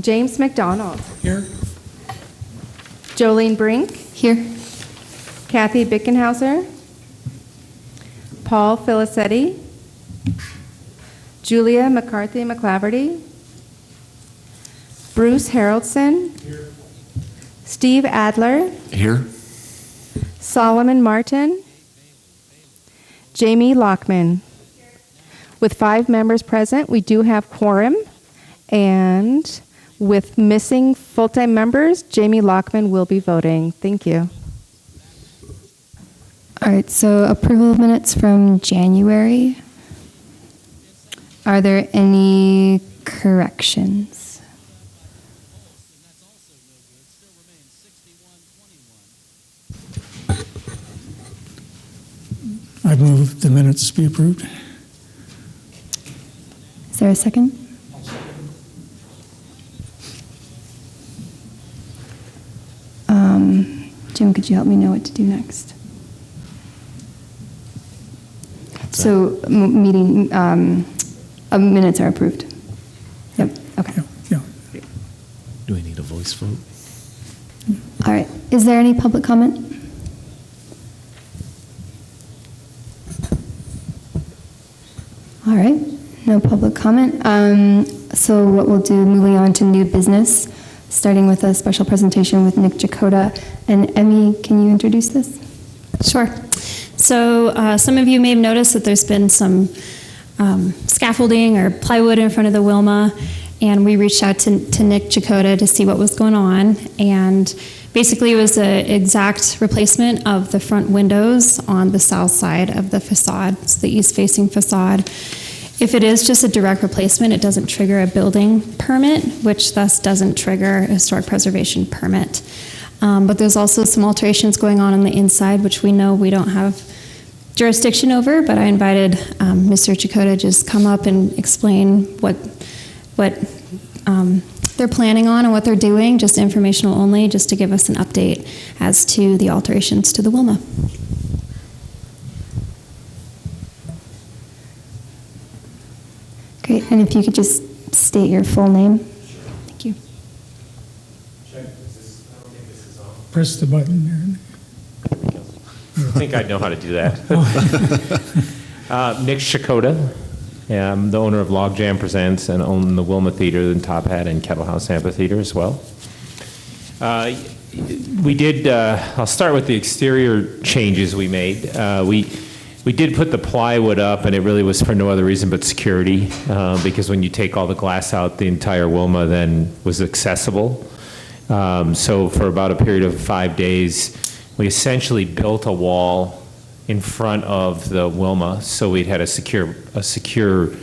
James McDonald. Here. Jolene Brink. Here. Kathy Bickenhauser. Paul Filicetti. Julia McCarthy McClaverty. Bruce Haraldson. Here. Steve Adler. Here. Solomon Martin. Jamie Lockman. With 5 members present, we do have quorum, and with missing full-time members, Jamie Lockman will be voting. Thank you. All right, so approval of minutes from January. Are there any corrections? I move the minutes be approved. Is there a second? Jim, could you help me know what to do next? So meeting minutes are approved. Yep. Okay. Yeah. Do we need a voice vote? All right. Is there any public comment? All right. No public comment. So what we'll do, moving on to new business, starting with a special presentation with Nick Jakota. And Emmy, can you introduce this? Sure. So some of you may have noticed that there's been some scaffolding or plywood in front of the Wilma, and we reached out to Nick Jakota to see what was going on. And basically it was an exact replacement of the front windows on the south side of the facade. It's the east-facing facade. If it is just a direct replacement, it doesn't trigger a building permit, which thus doesn't trigger a historic preservation permit. But there's also some alterations going on the inside, which we know we don't have jurisdiction over, but I invited Mr. Jakota to just come up and explain what they're planning on and what they're doing, just informational only, just to give us an update as to the alterations to the Wilma. Great. And if you could just state your full name. Thank you. Press the button there. I think I know how to do that. Nick Jakota. I'm the owner of Logjam Presents and own the Wilma Theater and Top Hat and Kettle House Amphitheater as well. We did, I'll start with the exterior changes we made. We did put the plywood up, and it really was for no other reason but security, because when you take all the glass out, the entire Wilma then was accessible. So for about a period of 5 days, we essentially built a wall in front of the Wilma, so we'd had a secure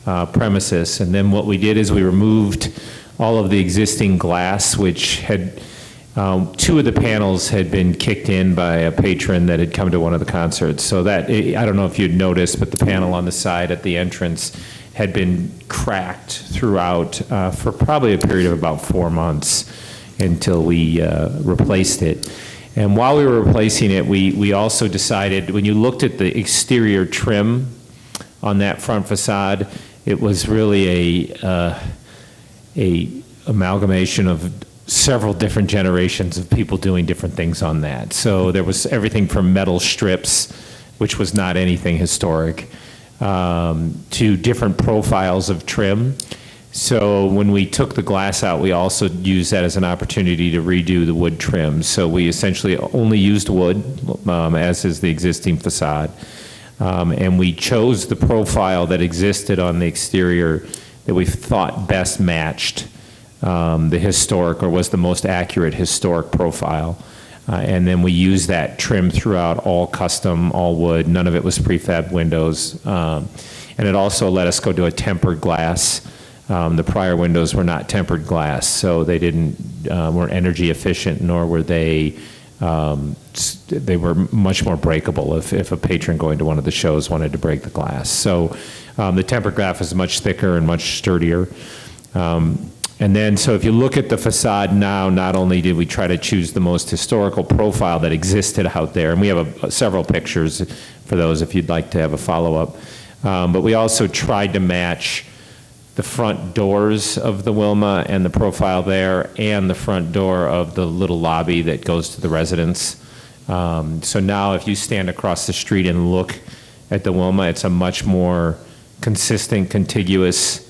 premises. And then what we did is we removed all of the existing glass, which had 2 of the panels had been kicked in by a patron that had come to one of the concerts. So that, I don't know if you'd noticed, but the panel on the side at the entrance had been cracked throughout for probably a period of about 4 months until we replaced it. And while we were replacing it, we also decided, when you looked at the exterior trim on that front facade, it was really a amalgamation of several different generations of people doing different things on that. So there was everything from metal strips, which was not anything historic, to different profiles of trim. So when we took the glass out, we also used that as an opportunity to redo the wood trim. So we essentially only used wood, as is the existing facade. And we chose the profile that existed on the exterior that we thought best matched the historic, or was the most accurate historic profile. And then we used that trim throughout, all custom, all wood. None of it was prefab windows. And it also let us go to a tempered glass. The prior windows were not tempered glass, so they weren't energy efficient, nor were they were much more breakable if a patron going to one of the shows wanted to break the glass. So the tempered glass is much thicker and much sturdier. And then, so if you look at the facade now, not only did we try to choose the most historical profile that existed out there, and we have several pictures for those if you'd like to have a follow-up, but we also tried to match the front doors of the Wilma and the profile there, and the front door of the little lobby that goes to the residence. So now if you stand across the street and look at the Wilma, it's a much more consistent, contiguous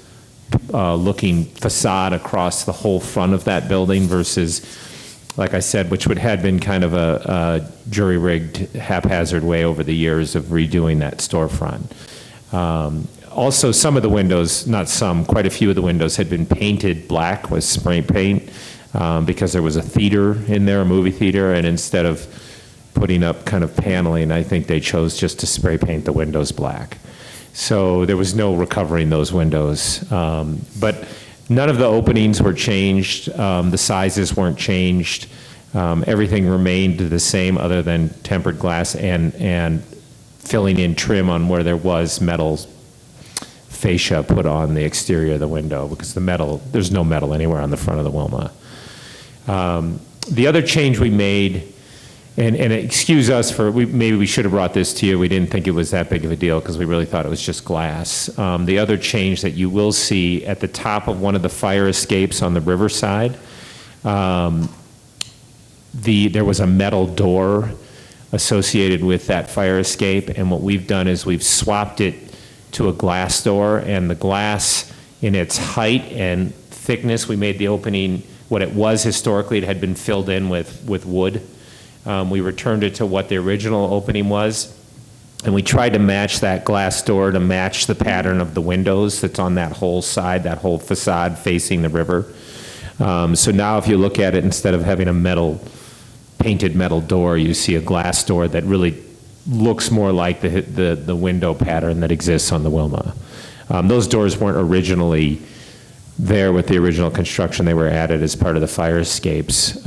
looking facade across the whole front of that building versus, like I said, which had been kind of a jury-rigged, haphazard way over the years of redoing that storefront. Also, some of the windows, not some, quite a few of the windows had been painted black with spray paint because there was a theater in there, a movie theater, and instead of putting up kind of paneling, I think they chose just to spray paint the windows black. So there was no recovering those windows. But none of the openings were changed. The sizes weren't changed. Everything remained the same other than tempered glass and filling in trim on where there was metal fascia put on the exterior of the window because there's no metal anywhere on the front of the Wilma. The other change we made, and excuse us for, maybe we should have brought this to you. We didn't think it was that big of a deal because we really thought it was just glass. The other change that you will see at the top of one of the fire escapes on the riverside, there was a metal door associated with that fire escape, and what we've done is we've swapped it to a glass door, and the glass in its height and thickness, we made the opening what it was historically. It had been filled in with wood. We returned it to what the original opening was, and we tried to match that glass door to match the pattern of the windows that's on that whole side, that whole facade facing the river. So now if you look at it, instead of having a painted metal door, you see a glass door that really looks more like the window pattern that exists on the Wilma. Those doors weren't originally there with the original construction. They were added as part of the fire escapes.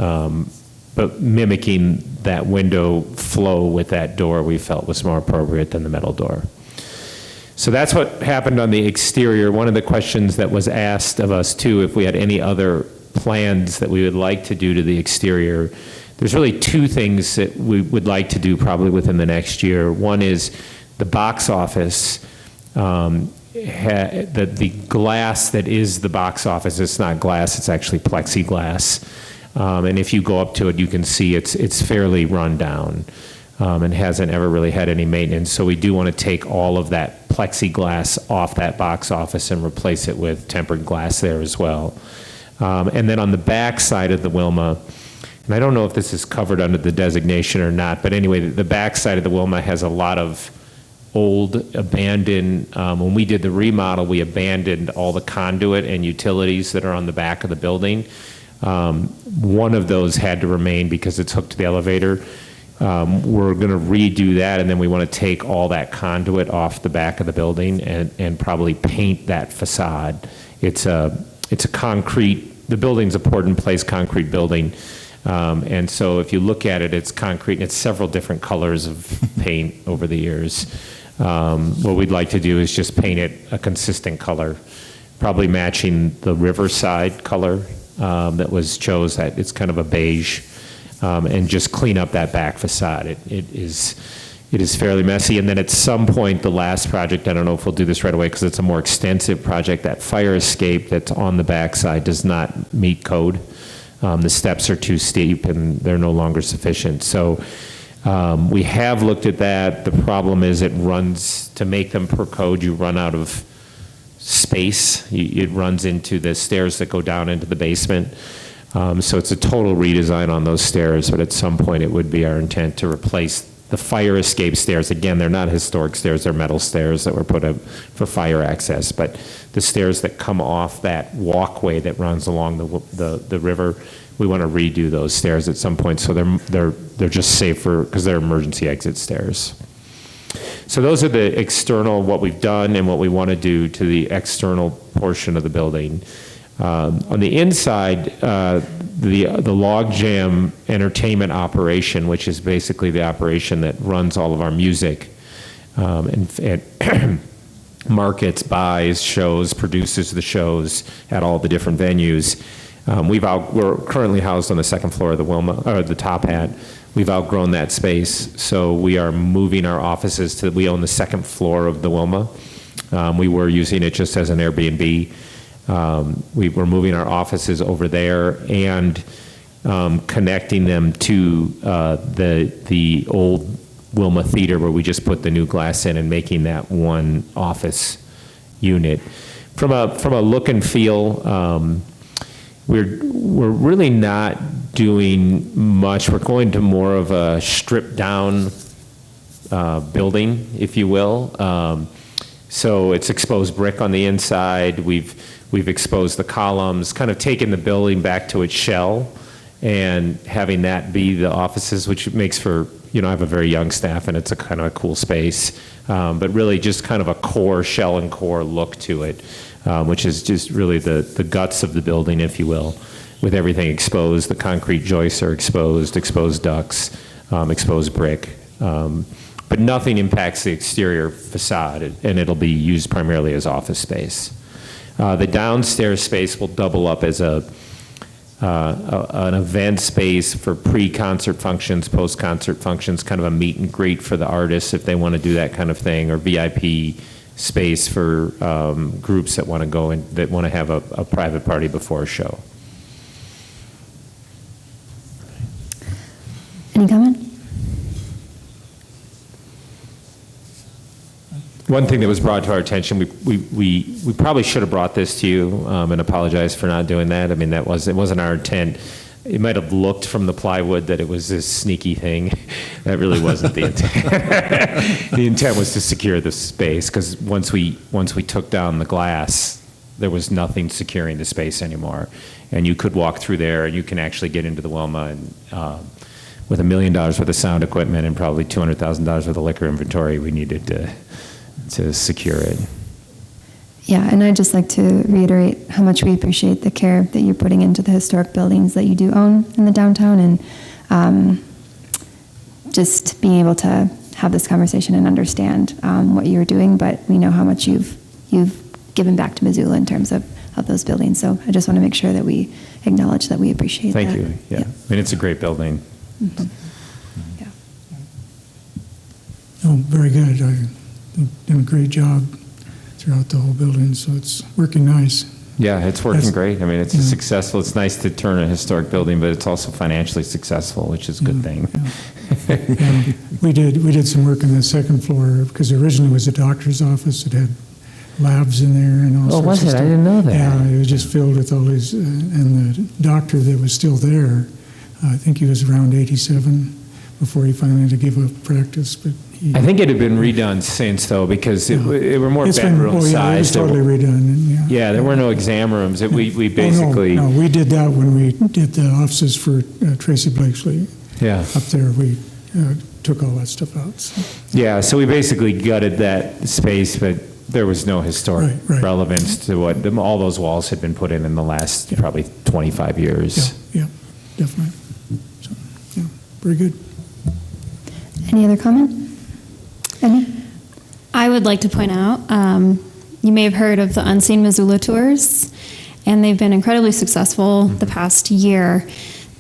But mimicking that window flow with that door we felt was more appropriate than the metal door. So that's what happened on the exterior. One of the questions that was asked of us too, if we had any other plans that we would like to do to the exterior. There's really two things that we would like to do probably within the next year. One is the box office. The glass that is the box office, it's not glass, it's actually plexiglass. And if you go up to it, you can see it's fairly run down and hasn't ever really had any maintenance. So we do want to take all of that plexiglass off that box office and replace it with tempered glass there as well. And then on the back side of the Wilma, and I don't know if this is covered under the designation or not, but anyway, the back side of the Wilma has a lot of old, abandoned, when we did the remodel, we abandoned all the conduit and utilities that are on the back of the building. One of those had to remain because it's hooked to the elevator. We're going to redo that, and then we want to take all that conduit off the back of the building and probably paint that facade. It's a concrete, the building's a poured-in-place concrete building. And so if you look at it, it's concrete, and it's several different colors of paint over the years. What we'd like to do is just paint it a consistent color, probably matching the riverside color that was chose. That it's kind of a beige, and just clean up that back facade. It is fairly messy. And then at some point, the last project, I don't know if we'll do this right away because it's a more extensive project, that fire escape that's on the backside does not meet code. The steps are too steep and they're no longer sufficient. So we have looked at that. The problem is to make them per code, you run out of space. It runs into the stairs that go down into the basement. So it's a total redesign on those stairs, but at some point it would be our intent to replace the fire escape stairs. Again, they're not historic stairs, they're metal stairs that were put up for fire access, but the stairs that come off that walkway that runs along the river, we want to redo those stairs at some point so they're just safer because they're emergency exit stairs. So those are the external, what we've done and what we want to do to the external portion of the building. On the inside, the Logjam entertainment operation, which is basically the operation that runs all of our music and markets, buys, shows, produces the shows at all the different venues. We're currently housed on the second floor of the Wilma, or the Top Hat. We've outgrown that space, so we are moving our offices we own the second floor of the Wilma. We were using it just as an Airbnb. We were moving our offices over there and connecting them to the old Wilma Theater, where we just put the new glass in and making that one office unit. From a look and feel, we're really not doing much. We're going to more of a stripped down building, if you will. So it's exposed brick on the inside. We've exposed the columns, kind of taken the building back to its shell, and having that be the offices, which makes for, I have a very young staff, and it's a kind of a cool space, but really just kind of a core, shell and core look to it, which is just really the guts of the building, if you will, with everything exposed. The concrete joists are exposed ducts, exposed brick, but nothing impacts the exterior facade, and it'll be used primarily as office space. The downstairs space will double up as an event space for pre-concert functions, post-concert functions, kind of a meet and greet for the artists if they want to do that kind of thing, or VIP space for groups that want to go and that want to have a private party before a show. Any comment? One thing that was brought to our attention, we probably should have brought this to you and apologize for not doing that. I mean, it wasn't our intent. It might have looked from the plywood that it was this sneaky thing. That really wasn't the intent. The intent was to secure the space, because once we took down the glass, there was nothing securing the space anymore. And you could walk through there, and you can actually get into the Wilma, and with $1 million worth of sound equipment and probably $200,000 worth of liquor inventory, we needed to secure it. Yeah, and I'd just like to reiterate how much we appreciate the care that you're putting into the historic buildings that you do own in the downtown, and just being able to have this conversation and understand what you're doing, but we know how much you've given back to Missoula in terms of those buildings. So I just want to make sure that we acknowledge that we appreciate that. Thank you. Yeah. Yep. I mean, it's a great building. Mm-hmm. Yeah. Oh, very good. I've done a great job throughout the whole building, so it's working nice. Yeah, it's working That's- great. I mean, it's yeah. successful. It's nice to turn a historic building, but it's also financially successful, which is a good thing. Yeah, we did some work on the second floor, because originally it was a doctor's office. It had labs in there and all sorts was of it? stuff. I didn't know that. Yeah, it was just filled with all these, and the doctor that was still there, I think he was around 87 before he finally had to give up practice, but he... I think it had been redone since, though, because it were more It's been- bedroom oh, yeah, it was sized. totally redone, and yeah. Yeah, there were no exam rooms. We Oh, basically, no, we did that when we did the offices for Tracy Blakesley. yeah. Up there, we took all that stuff out. So. Yeah, so we basically gutted that space, but there was no historic Right. relevance to what, all those walls had been put in the last probably 25 years. Yeah, definitely. So, yeah, very good. Any other comment? Any? I would like to point out, you may have heard of the Unseen Missoula tours, and they've been incredibly successful the past year.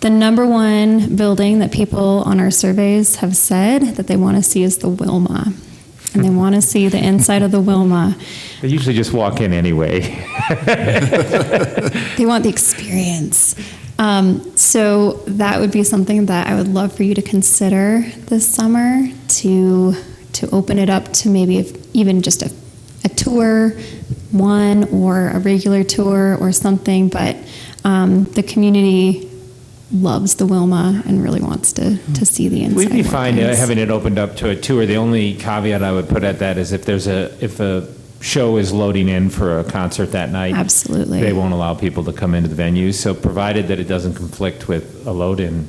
The number one building that people on our surveys have said that they want to see is the Wilma, and they want to see the inside of the Wilma. They usually just walk in anyway. They want the experience. So that would be something that I would love for you to consider this summer, to open it up to maybe even just a tour, one, or a regular tour or something. But the community loves the Wilma and really wants to see the inside. We'd be fine workings. having it opened up to a tour. The only caveat I would put at that is if a show is loading in for a concert that night, Absolutely. they won't allow people to come into the venue. So provided that it doesn't conflict with a load-in,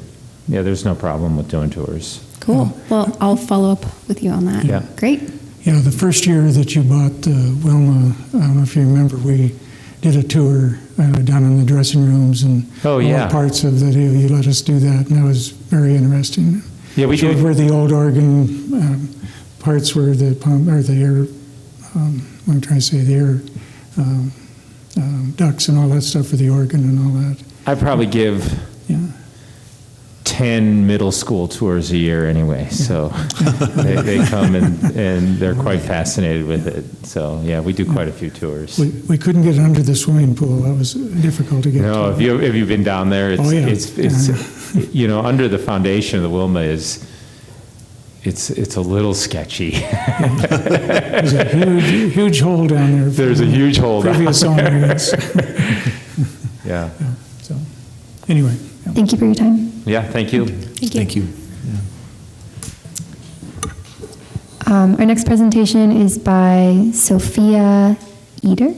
yeah, there's no problem with doing tours. Cool. Well, I'll follow up with you on that. Yeah. Great. Yeah, the first year that you bought Wilma, I don't know if you remember, we did a tour down in the dressing rooms and Oh, all yeah. parts of that. You let us do that, and that was very interesting. Yeah, we showed did. where the old organ parts were, the pump or the air. What I'm trying to say, the air ducts and all that stuff for the organ and all that. I'd probably give Yeah. 10 middle school tours a year anyway, so they come and they're quite fascinated with it. So yeah, we do quite a few tours. We couldn't get under the swimming pool. That was difficult to get No, to. have you been down there? It's, Oh, yeah. it's you know, under the foundation of the Wilma it's a little sketchy. There's a huge hole down there. There's a huge hole down Previous owners. Yeah. So, anyway. Yeah. Thank you for your time. Yeah, thank you. Thank you. Our next presentation is by Sophia Etier,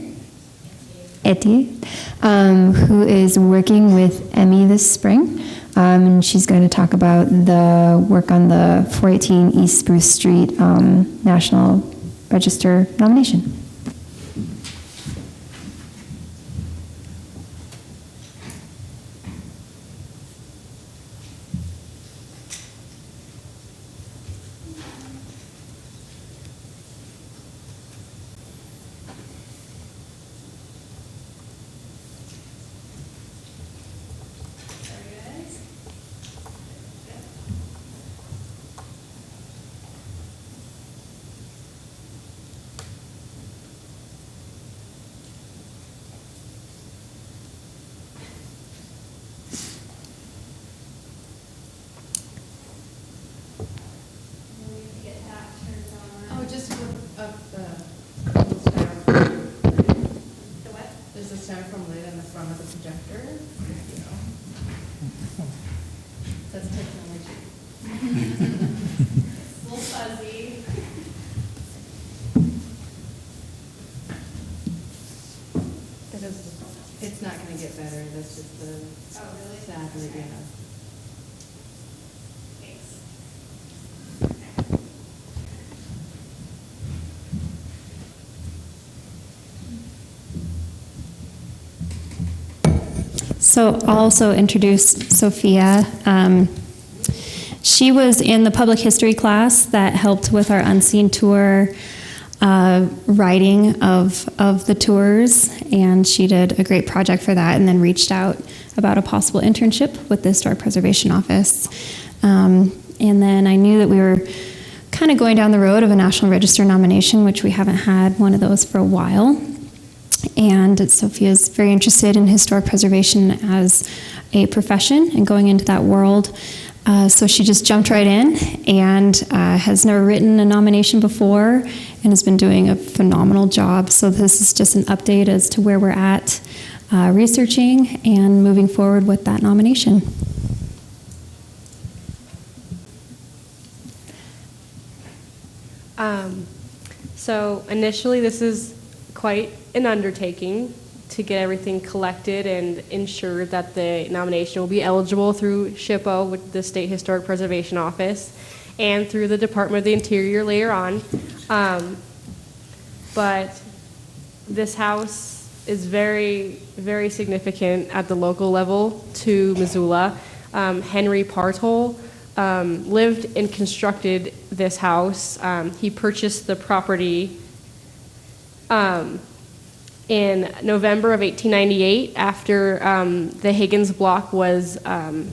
who is working with Emmy this spring. And she's going to talk about the work on the 418 East Spruce Street National Register nomination. Oh, just of the little star. The what? There's a styrofoam lid on the front of the projector. That's technology. It's a little fuzzy. It's not going to get better. That's just the sad idea. So I'll also introduce Sophia. She was in the public history class that helped with our Unseen Tour writing of the tours, and she did a great project for that and then reached out about a possible internship with the Historic Preservation Office. And then I knew that we were kind of going down the road of a National Register nomination, which we haven't had one of those for a while. And Sophia's very interested in historic preservation as a profession and going into that world. So she just jumped right in and has never written a nomination before and has been doing a phenomenal job. So this is just an update as to where we're at researching and moving forward with that nomination. So initially this is quite an undertaking to get everything collected and ensure that the nomination will be eligible through SHIPO, with the State Historic Preservation Office, and through the Department of the Interior later on. But this house is very, very significant at the local level to Missoula. Henry Partole lived and constructed this house. He purchased the property in November of 1898 after the Higgins block was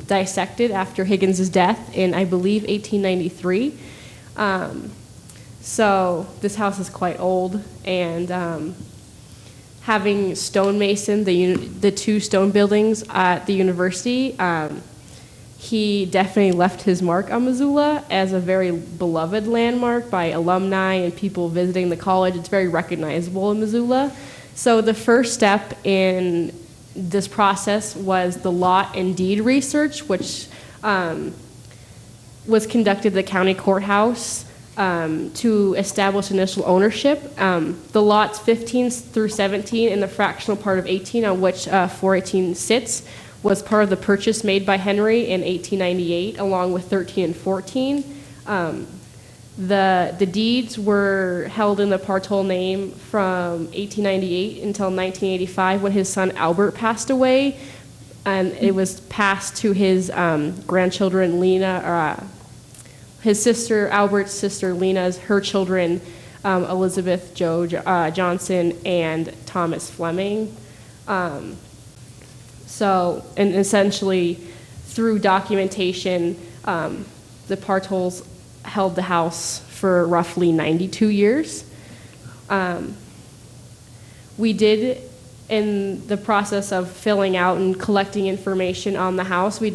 dissected after Higgins' death in, I believe, 1893. So this house is quite old, and having stonemason the two stone buildings at the university, he definitely left his mark on Missoula as a very beloved landmark by alumni and people visiting the college. It's very recognizable in Missoula. So the first step in this process was the lot and deed research, which was conducted at the county courthouse to establish initial ownership. The lots 15 through 17 and the fractional part of 18 on which 418 sits was part of the purchase made by Henry in 1898, along with 13 and 14. The deeds were held in the Partole name from 1898 until 1985 when his son Albert passed away, and it was passed to his grandchildren Lena, his sister Albert's sister Lena's, her children Elizabeth Joe Johnson and Thomas Fleming. So, and essentially through documentation, the Partols held the house for roughly 92 years. We did, in the process of filling out and collecting information on the house, we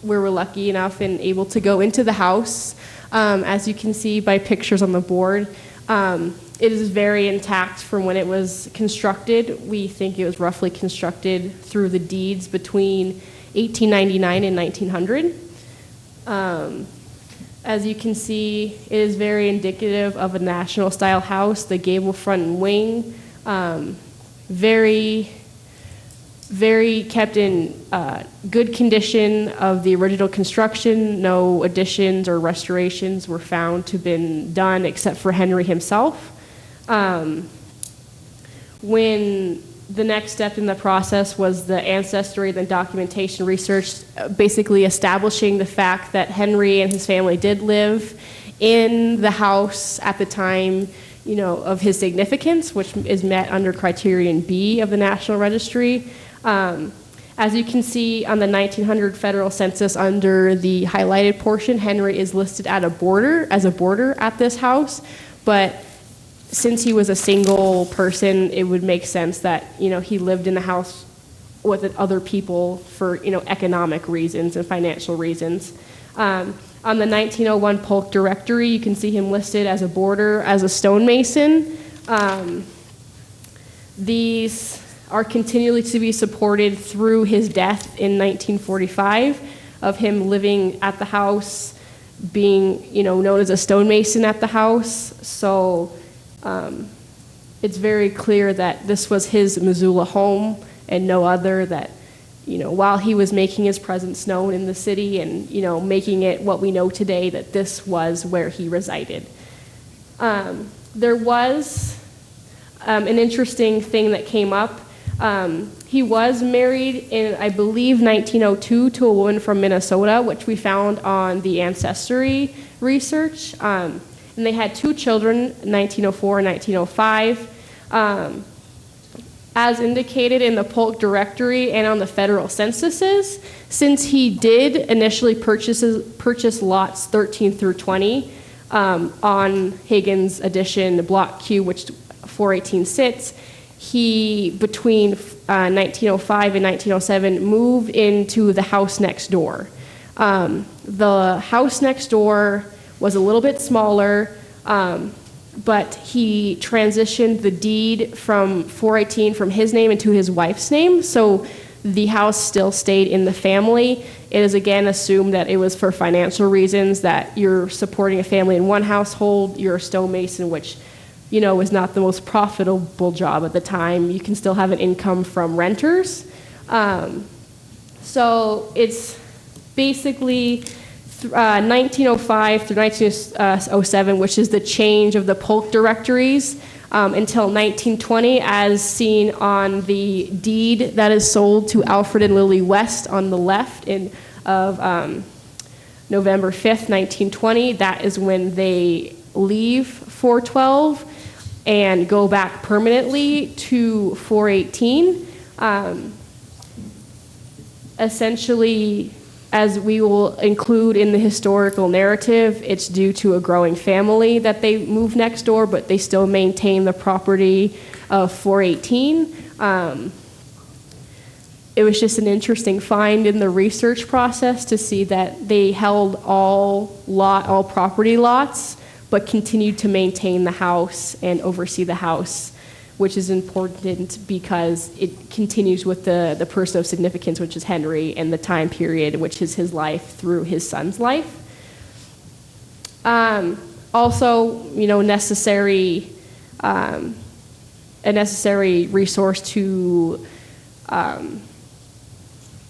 were lucky enough and able to go into the house. As you can see by pictures on the board, it is very intact from when it was constructed. We think it was roughly constructed through the deeds between 1899 and 1900. As you can see, it is very indicative of a national style house. The gable front and wing, very kept in good condition of the original construction. No additions or restorations were found to have been done except for Henry himself. When the next step in the process was the ancestry, the documentation research, basically establishing the fact that Henry and his family did live in the house at the time, of his significance, which is met under criterion B of the National Registry. As you can see on the 1900 federal census under the highlighted portion, Henry is listed as a boarder at this house, but since he was a single person, it would make sense that, he lived in the house with other people for, economic reasons and financial reasons. On the 1901 Polk Directory, you can see him listed as a boarder, as a stonemason. These are continually to be supported through his death in 1945, of him living at the house, being, known as a stonemason at the house. So it's very clear that this was his Missoula home and no other, that, while he was making his presence known in the city and, making it what we know today, that this was where he resided. There was an interesting thing that came up. He was married in, I believe, 1902 to a woman from Minnesota, which we found on the ancestry research. And they had 2 children, 1904 and 1905. As indicated in the Polk Directory and on the federal censuses, since he did initially purchase lots 13 through 20 on Higgins Addition Block Q, which 418 sits, he, between 1905 and 1907, moved into the house next door. The house next door was a little bit smaller, but he transitioned the deed from 418 from his name into his wife's name, so the house still stayed in the family. It is again assumed that it was for financial reasons, that you're supporting a family in one household, you're a stonemason, which was not the most profitable job at the time. You can still have an income from renters. So it's basically 1905 through 1907, which is the change of the Polk directories, until 1920, as seen on the deed that is sold to Alfred and Lily West on the left of November 5th, 1920. That is when they leave 412 and go back permanently to 418. Essentially, as we will include in the historical narrative, it's due to a growing family that they moved next door, but they still maintain the property of 418. It was just an interesting find in the research process to see that they held all property lots, but continued to maintain the house and oversee the house, which is important because it continues with the person of significance, which is Henry, and the time period, which is his life through his son's life. Also, a necessary resource to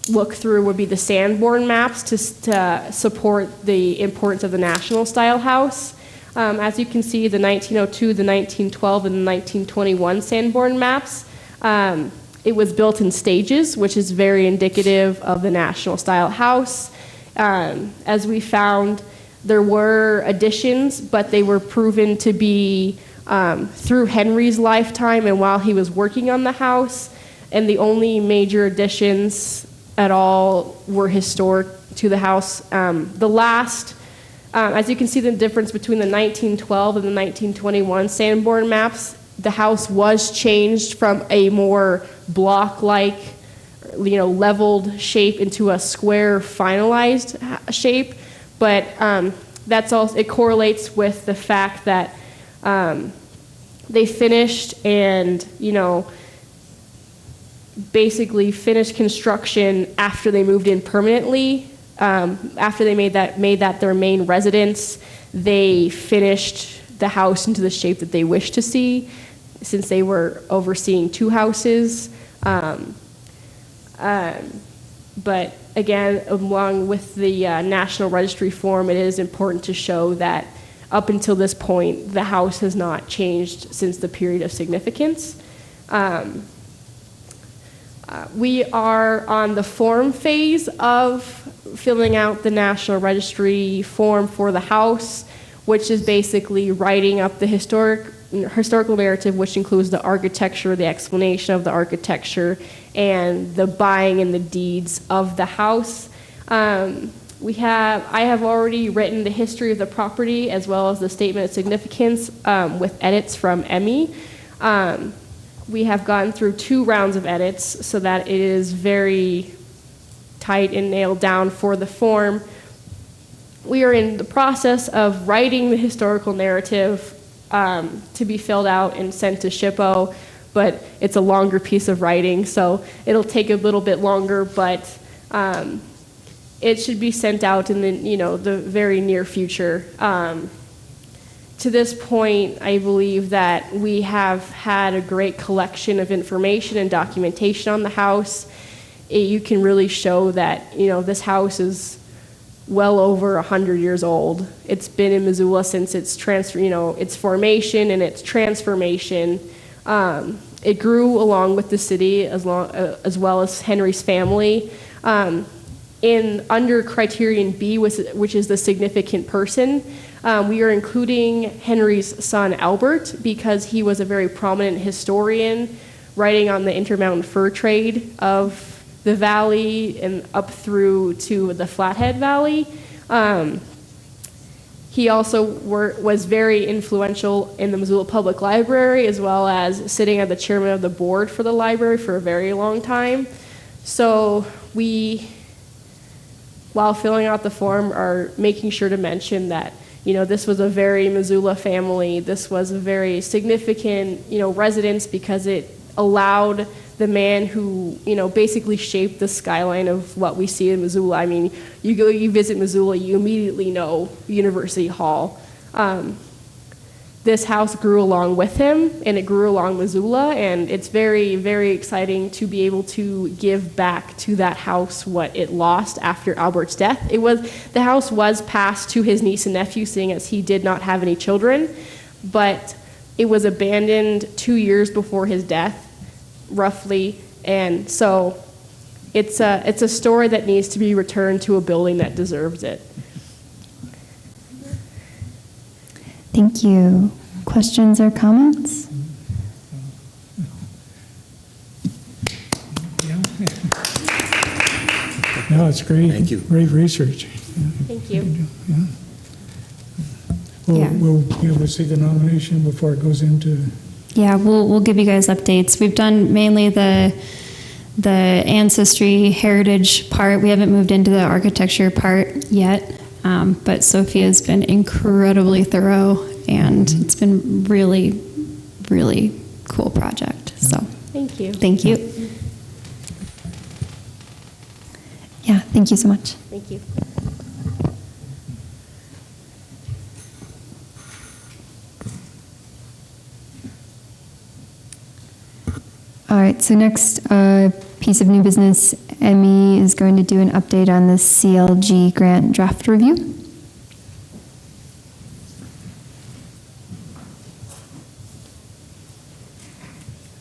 look through would be the Sanborn maps to support the importance of the national style house. As you can see, the 1902, the 1912, and the 1921 Sanborn maps, it was built in stages, which is very indicative of the national style house. As we found, there were additions, but they were proven to be through Henry's lifetime and while he was working on the house, and the only major additions at all were historic to the house. As you can see the difference between the 1912 and the 1921 Sanborn maps, the house was changed from a more block-like, leveled shape into a square finalized shape. But that's all. It correlates with the fact that they finished and basically finished construction after they moved in permanently. After they made that their main residence, they finished the house into the shape that they wished to see, since they were overseeing 2 houses. But again, along with the National Registry form, it is important to show that up until this point, the house has not changed since the period of significance. We are on the form phase of filling out the National Registry form for the house, which is basically writing up the historical narrative, which includes the architecture, the explanation of the architecture, and the buying and the deeds of the house. I have already written the history of the property as well as the statement of significance with edits from Emmy. We have gone through 2 rounds of edits so that it is very tight and nailed down for the form. We are in the process of writing the historical narrative to be filled out and sent to SHIPO, but it's a longer piece of writing, so it'll take a little bit longer, but it should be sent out in the very near future. To this point, I believe that we have had a great collection of information and documentation on the house. You can really show that this house is well over 100 years old. It's been in Missoula since its its formation and its transformation. It grew along with the city as well as Henry's family. Under criterion B, which is the significant person, we are including Henry's son Albert because he was a very prominent historian writing on the intermountain fur trade of the valley and up through to the Flathead Valley. He also was very influential in the Missoula Public Library, as well as sitting as the chairman of the board for the library for a very long time. So we, while filling out the form, are making sure to mention that this was a very Missoula family. This was a very significant residence because it allowed the man who basically shaped the skyline of what we see in Missoula. I mean, you visit Missoula, you immediately know University Hall. This house grew along with him, and it grew along Missoula, and it's very, very exciting to be able to give back to that house what it lost after Albert's death. The house was passed to his niece and nephew, seeing as he did not have any children, but it was abandoned 2 years before his death, roughly, and so it's a story that needs to be returned to a building that deserves it. Thank you. Questions or comments? No, it's great. Thank you. Great research. Thank you. Yeah. We'll be able to see the nomination before it goes into. Yeah, we'll give you guys updates. We've done mainly the ancestry heritage part. We haven't moved into the architecture part yet, but Sophia's been incredibly thorough, and it's been really, really cool project. So Thank you. thank you. Yeah, thank you so much. Thank you. All right, so next piece of new business, Emmy is going to do an update on the CLG grant draft review.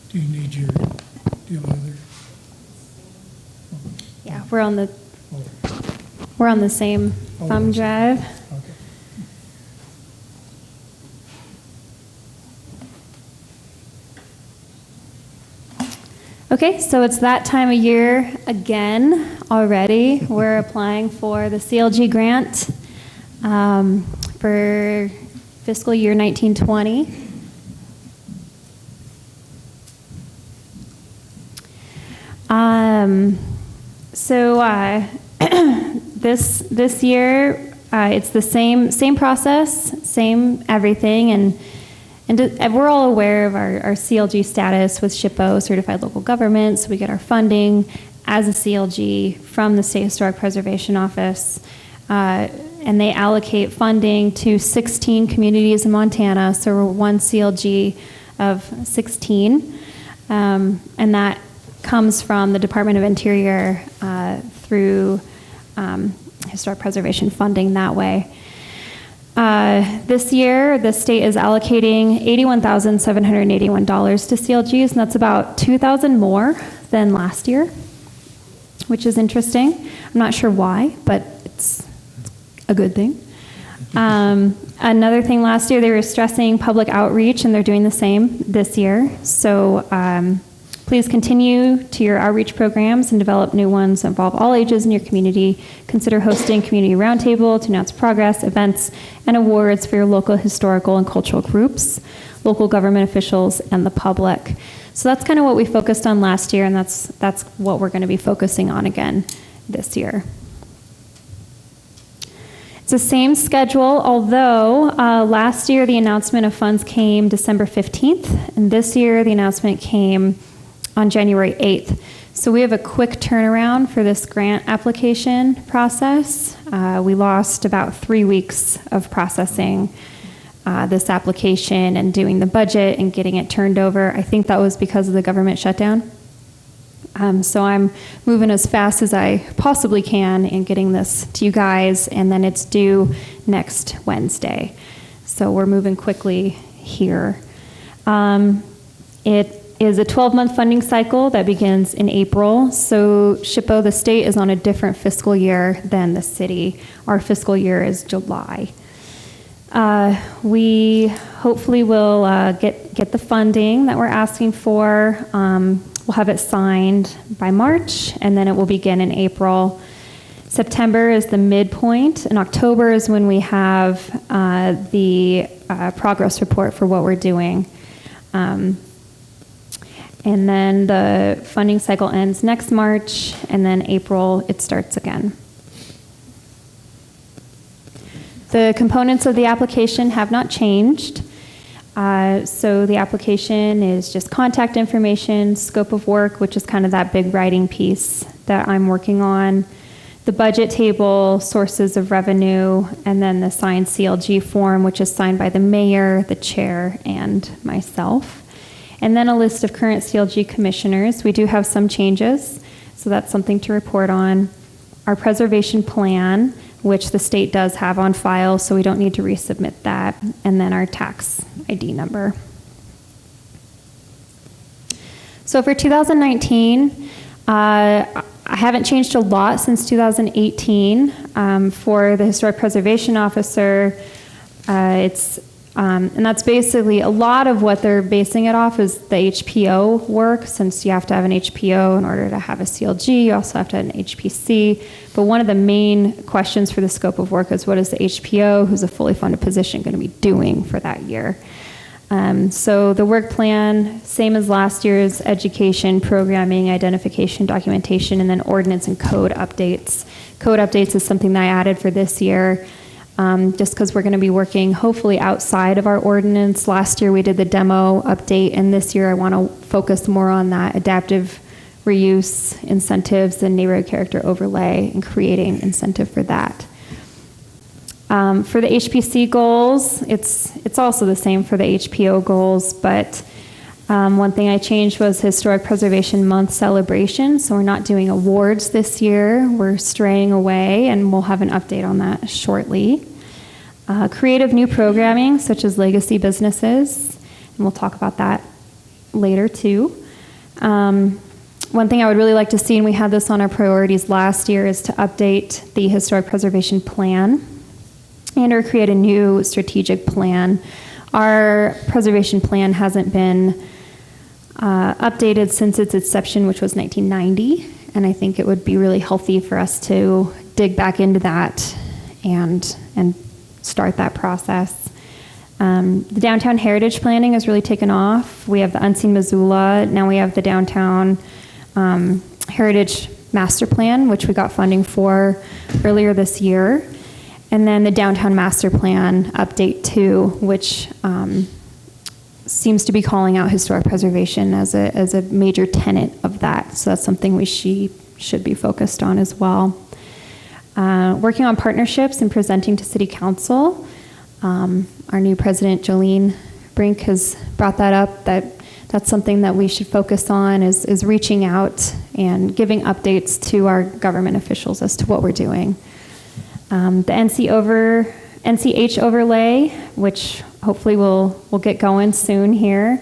Do you need your other? Yeah, we're on the same thumb drive. Okay. Okay, so it's that time of year again already. We're applying for the CLG grant for fiscal year 1920. This year it's the same process, same everything, and we're all aware of our CLG status with SHIPO, Certified Local Government, so we get our funding as a CLG from the State Historic Preservation Office, and they allocate funding to 16 communities in Montana, so we're one CLG of 16, and that comes from the Department of Interior through historic preservation funding that way. This year, the state is allocating $81,781 to CLGs, and that's about $2,000 more than last year, which is interesting. I'm not sure why, but it's a good thing. Another thing, last year they were stressing public outreach, and they're doing the same this year. So please continue to your outreach programs and develop new ones that involve all ages in your community. Consider hosting community roundtable to announce progress, events, and awards for your local historical and cultural groups, local government officials, and the public. So that's kind of what we focused on last year, and that's what we're going to be focusing on again this year. It's the same schedule, although last year the announcement of funds came December 15th, and this year the announcement came on January 8th. So we have a quick turnaround for this grant application process. We lost about 3 weeks of processing this application and doing the budget and getting it turned over. I think that was because of the government shutdown. So I'm moving as fast as I possibly can in getting this to you guys, and then it's due next Wednesday. So we're moving quickly here. It is a 12-month funding cycle that begins in April. So SHIPO, the state, is on a different fiscal year than the city. Our fiscal year is July. We hopefully will get the funding that we're asking for. We'll have it signed by March, and then it will begin in April. September is the midpoint, and October is when we have the progress report for what we're doing. And then the funding cycle ends next March, and then April it starts again. The components of the application have not changed. So the application is just contact information, scope of work, which is kind of that big writing piece that I'm working on, the budget table, sources of revenue, and then the signed CLG form, which is signed by the mayor, the chair, and myself. And then a list of current CLG commissioners. We do have some changes, so that's something to report on. Our preservation plan, which the state does have on file, so we don't need to resubmit that. And then our tax ID number. So for 2019, I haven't changed a lot since 2018. For the Historic Preservation Officer, and that's basically a lot of what they're basing it off is the HPO work, since you have to have an HPO in order to have a CLG. You also have to have an HPC. But one of the main questions for the scope of work is, what is the HPO, who's a fully funded position, going to be doing for that year? So the work plan, same as last year's: education, programming, identification, documentation, and then ordinance and code updates. Code updates is something that I added for this year. Just because we're going to be working hopefully outside of our ordinance. Last year we did the demo update, and this year I want to focus more on that adaptive reuse incentives and neighborhood character overlay and creating incentive for that. For the HPC goals, it's also the same for the HPO goals, but one thing I changed was Historic Preservation Month celebration. So we're not doing awards this year. We're straying away, and we'll have an update on that shortly. Creative new programming, such as legacy businesses, and we'll talk about that later too. One thing I would really like to see, and we had this on our priorities last year, is to update the Historic Preservation Plan and or create a new strategic plan. Our preservation plan hasn't been updated since its inception, which was 1990. And I think it would be really healthy for us to dig back into that and start that process. The downtown heritage planning has really taken off. We have the Unseen Missoula. Now we have the downtown heritage master plan, which we got funding for earlier this year. And then the downtown master plan update 2, which seems to be calling out historic preservation as a major tenet of that. So that's something we should be focused on as well. Working on partnerships and presenting to City Council. Our new president, Jolene Brink, has brought that up, that's something that we should focus on is reaching out and giving updates to our government officials as to what we're doing. The NCH overlay, which hopefully we'll get going soon here,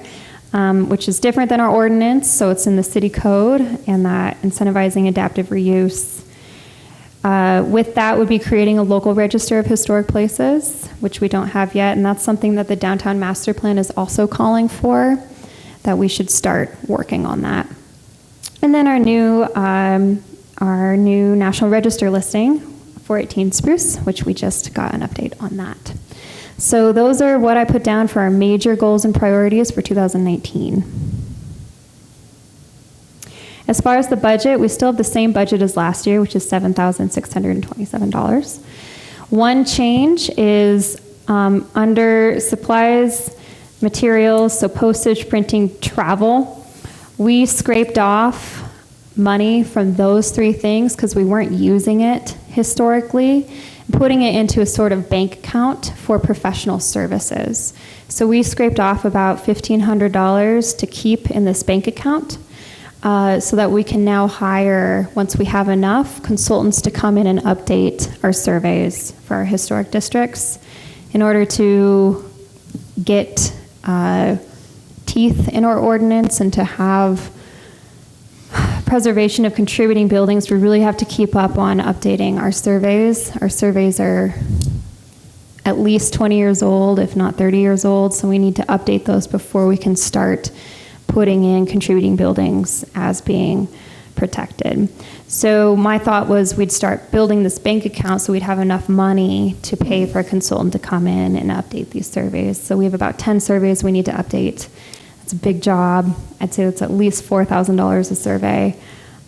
which is different than our ordinance, so it's in the city code, and that incentivizing adaptive reuse. With that would be creating a local register of historic places, which we don't have yet, and that's something that the downtown master plan is also calling for, that we should start working on that. And then our new National Register listing, 418 Spruce, which we just got an update on that. So those are what I put down for our major goals and priorities for 2019. As far as the budget, we still have the same budget as last year, which is $7,627. One change is under supplies, materials, so postage, printing, travel. We scraped off money from those 3 things because we weren't using it historically, putting it into a sort of bank account for professional services. So we scraped off about $1,500 to keep in this bank account. So that we can now hire, once we have enough, consultants to come in and update our surveys for our historic districts in order to get teeth in our ordinance and to have preservation of contributing buildings. We really have to keep up on updating our surveys. Our surveys are at least 20 years old, if not 30 years old, so we need to update those before we can start putting in contributing buildings as being protected. So my thought was we'd start building this bank account so we'd have enough money to pay for a consultant to come in and update these surveys. So we have about 10 surveys we need to update. It's a big job. I'd say it's at least $4,000 a survey.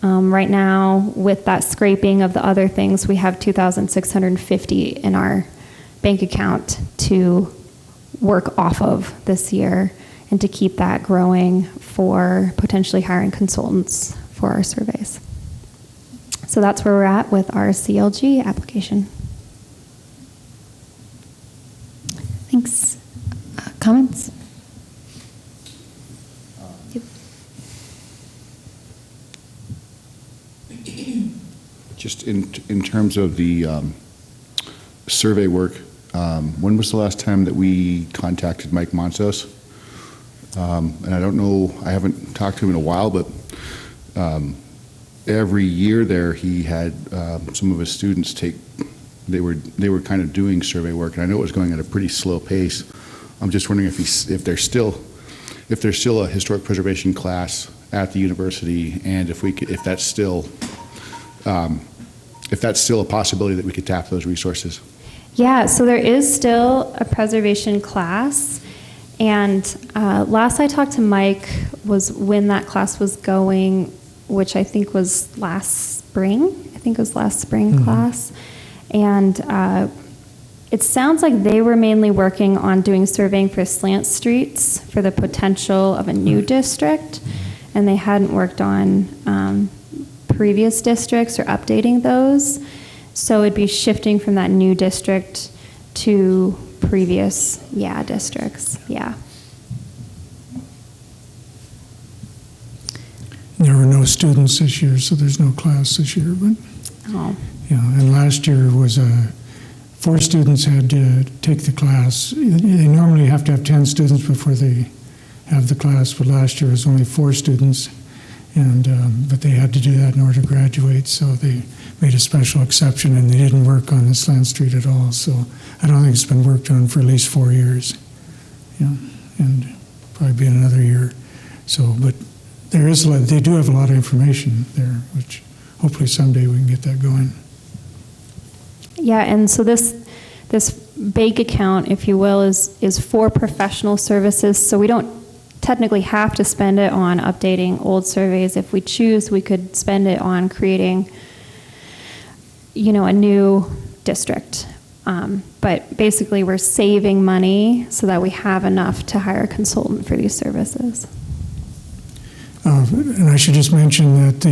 Right now, with that scraping of the other things, we have $2,650 in our bank account to work off of this year, and to keep that growing for potentially hiring consultants for our surveys. So that's where we're at with our CLG application. Thanks. Comments? Yep. Just in terms of the survey work, when was the last time that we contacted Mike Monsos? And I don't know, I haven't talked to him in a while, but every year there he had some of his students they were kind of doing survey work, and I know it was going at a pretty slow pace. I'm just wondering if there's still a historic preservation class at the university, and if that's still a possibility that we could tap those resources. Yeah, so there is still a preservation class. And last I talked to Mike was when that class was going, which I think was last spring. Class. And it sounds like they were mainly working on doing surveying for slant streets for the potential of a new district. And they hadn't worked on previous districts or updating those. So it'd be shifting from that new district to previous, districts, There were no students this year, so there's no class this year. But and last year was 4 students had to take the class. They normally have to have 10 students before they have the class, but last year was only 4 students, and but they had to do that in order to graduate. So they made a special exception, and they didn't work on the slant street at all. So I don't think it's been worked on for at least 4 years. And probably be another year So, but they do have a lot of information there, which hopefully someday we can get that going. Yeah, and so this bank account, if you will, is for professional services. So we don't technically have to spend it on updating old surveys. If we choose, we could spend it on creating, a new district. But basically, we're saving money so that we have enough to hire a consultant for these services. And I should just mention that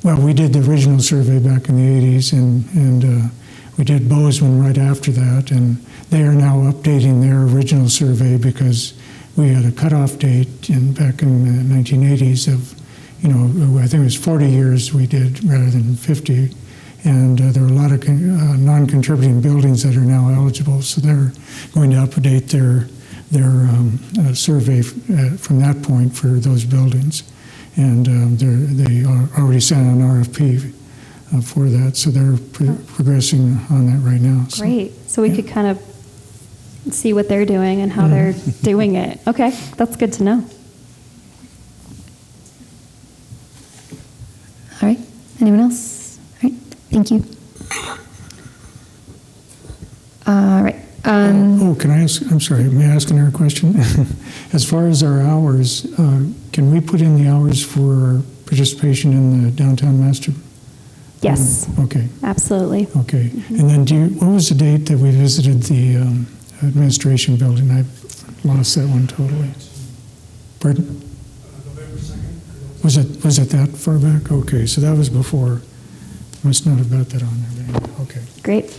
well, we did the original survey back in the 80s, and we did Bozeman right after that, and they are now updating their original survey because we had a cutoff date back in the 1980s of, I think it was 40 years we did rather than 50, and there were a lot of non-contributing buildings that are now eligible, so they're going to update their survey from that point for those buildings, and they already sent an RFP for that, so they're progressing on that right now. Great. So we could kind of see what they're doing and how they're doing it. Okay, that's good to know. All right. Anyone else? All right. Thank you. All right. Can I ask, I'm sorry, may I ask another question? As far as our hours, can we put in the hours for our participation in the downtown master? Yes. Okay. Absolutely. Okay. And then what was the date that we visited the administration building? I lost that one totally. Pardon? November 2nd. Was it that far back? Okay, so that was before. Must not have got that on there. Okay. Great.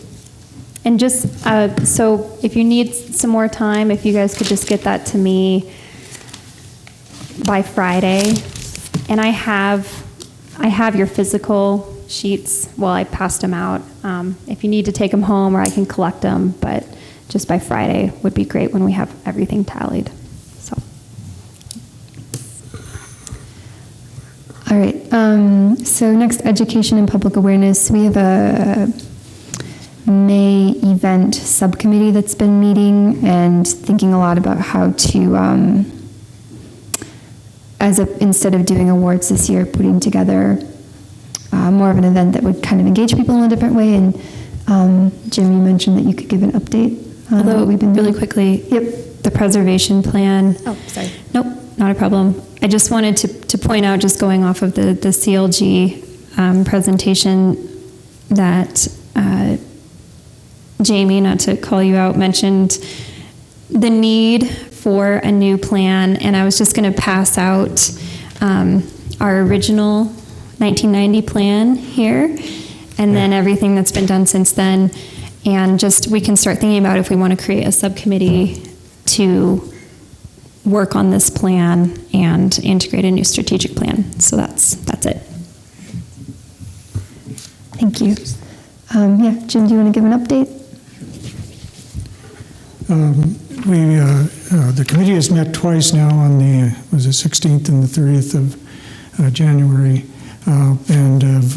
And just, so if you need some more time, if you guys could just get that to me by Friday. And I have your physical sheets. Well, I passed them out. If you need to take them home, or I can collect them, but just by Friday would be great when we have everything tallied. So. All right. So next, education and public awareness. We have a May event subcommittee that's been meeting and thinking a lot about how to, instead of doing awards this year, putting together more of an event that would kind of engage people in a different way. And Jim, you mentioned that you could give an update on what we've been doing. Really quickly, Yep. The preservation plan. Oh, sorry. Nope, not a problem. I just wanted to point out, just going off of the CLG presentation, that Jamie, not to call you out, mentioned the need for a new plan, and I was just going to pass out our original 1990 plan here, and then everything that's been done since then, and just we can start thinking about if we want to create a subcommittee to work on this plan and integrate a new strategic plan. So that's it. Thank you. Yeah, Jim, do you want to give an update? The committee has met twice now on the 16th and the 30th of January, and have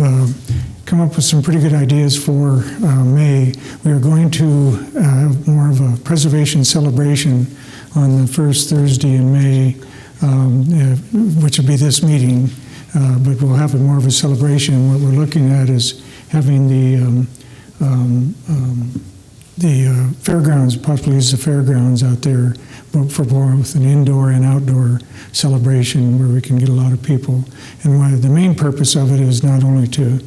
come up with some pretty good ideas for May. We are going to have more of a preservation celebration on the first Thursday in May, which will be this meeting, but we'll have more of a celebration. What we're looking at is having the fairgrounds, possibly use the fairgrounds out there for both an indoor and outdoor celebration where we can get a lot of people. And one of the main purpose of it is not only to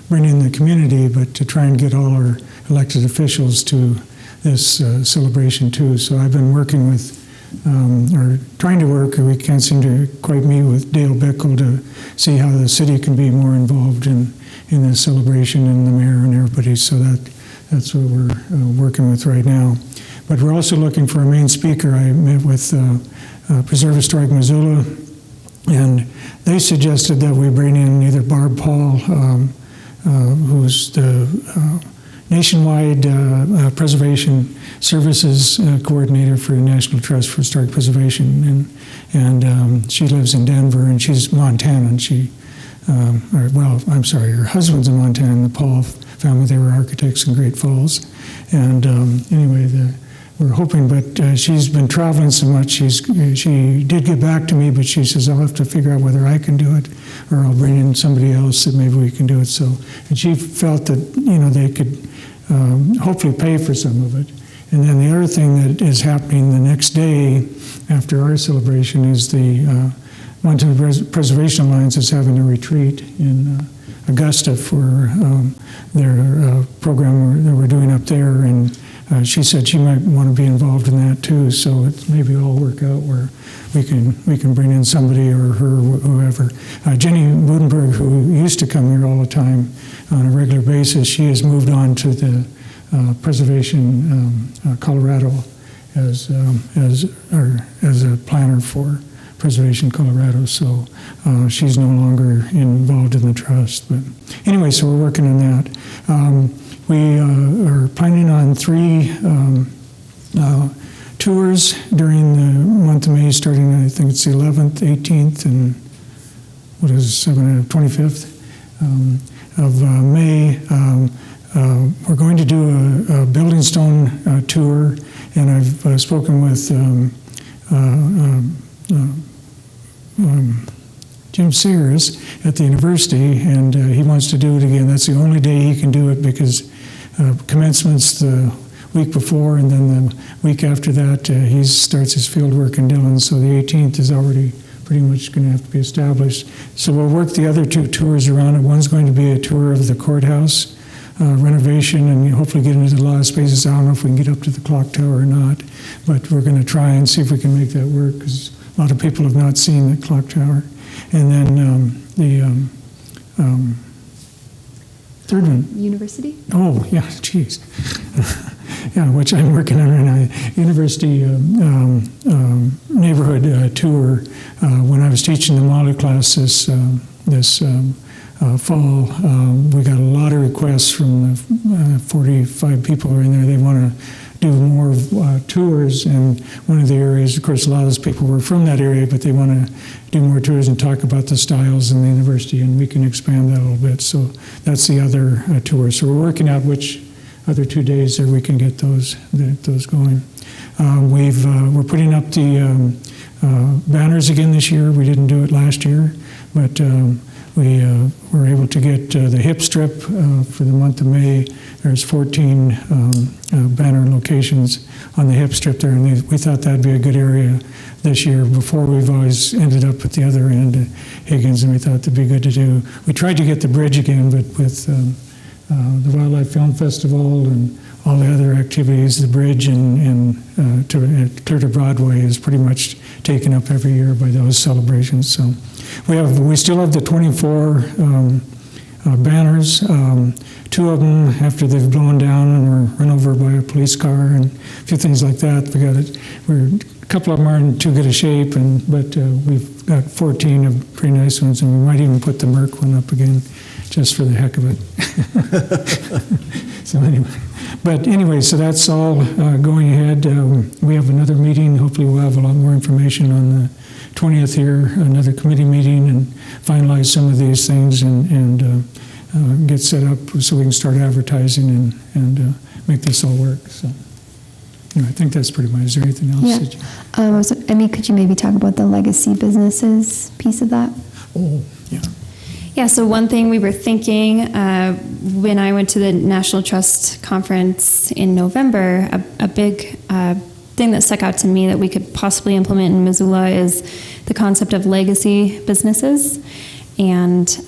bring in the community, but to try and get all our elected officials to this celebration too. So I've been working with, or trying to work, we can't seem to quite meet with Dale Bickle to see how the city can be more involved in this celebration, and the mayor and everybody. So that's what we're working with right now. But we're also looking for a main speaker. I met with Preserve Historic Missoula, and they suggested that we bring in either Barb Paul, who's the nationwide preservation services coordinator for the National Trust for Historic Preservation, and she lives in Denver, and she's Montanan. Her husband's in Montana, the Paul family. They were architects in Great Falls, and anyway, we're hoping, but she's been traveling so much. She did get back to me, but she says, I'll have to figure out whether I can do it or I'll bring in somebody else that maybe we can do it. So, and she felt that, they could hopefully pay for some of it. And then the other thing that is happening the next day after our celebration is the Montana Preservation Alliance is having a retreat in Augusta for their program that we're doing up there, and she said she might want to be involved in that too. So it maybe all work out where we can bring in somebody or her, whoever. Jenny Budenberg, who used to come here all the time on a regular basis, she has moved on to the Preservation Colorado as a planner for Preservation Colorado, so she's no longer involved in the trust. But anyway, so we're working on that. We are planning on 3 tours during the month of May, starting I think it's the 11th, 18th, and 25th of May. We're going to do a building stone tour, and I've spoken with Jim Sears at the university, and he wants to do it again. That's the only day he can do it because commencement's the week before, and then the week after that he starts his field work in Dillon, so the 18th is already pretty much going to have to be established. So we'll work the other 2 tours around it. One's going to be a tour of the courthouse renovation and hopefully get into a lot of spaces. I don't know if we can get up to the clock tower or not, but we're going to try and see if we can make that work because a lot of people have not seen the clock tower. And then the third one. University? Oh, yeah, geez. Yeah, which I'm working on right now. University neighborhood tour. When I was teaching the model class this fall, we got a lot of requests from the 45 people who are in there. They want to do more tours, and one of the areas, of course, a lot of those people were from that area, but they want to do more tours and talk about the styles in the university, and we can expand that a little bit. So that's the other tour. So we're working out which other 2 days that we can get those going. We're putting up the banners again this year. We didn't do it last year, but we were able to get the hip strip for the month of May. There's 14 banner locations on the hip strip there, and we thought that'd be a good area this year. Before, we've always ended up at the other end at Higgins, and we thought that'd be good to do. We tried to get the bridge again, but with the Wildlife Film Festival and all the other activities, the bridge and clear to Broadway is pretty much taken up every year by those celebrations. So we still have the 24 banners. 2 of them, after they've blown down and were run over by a police car and a few things like that, a couple of them are in too good a shape, but we've got 14 of pretty nice ones, and we might even put the Merc one up again just for the heck of it. So that's all going ahead. We have another meeting. Hopefully we'll have a lot more information on the 20th here, another committee meeting, and finalize some of these things and get set up so we can start advertising and make this all work. So I think that's pretty much. Is there anything else? Yeah. So, Emmy, could you maybe talk about the legacy businesses piece of that? Oh, yeah. Yeah, so one thing we were thinking when I went to the National Trust Conference in November, a big thing that stuck out to me that we could possibly implement in Missoula is the concept of legacy businesses, and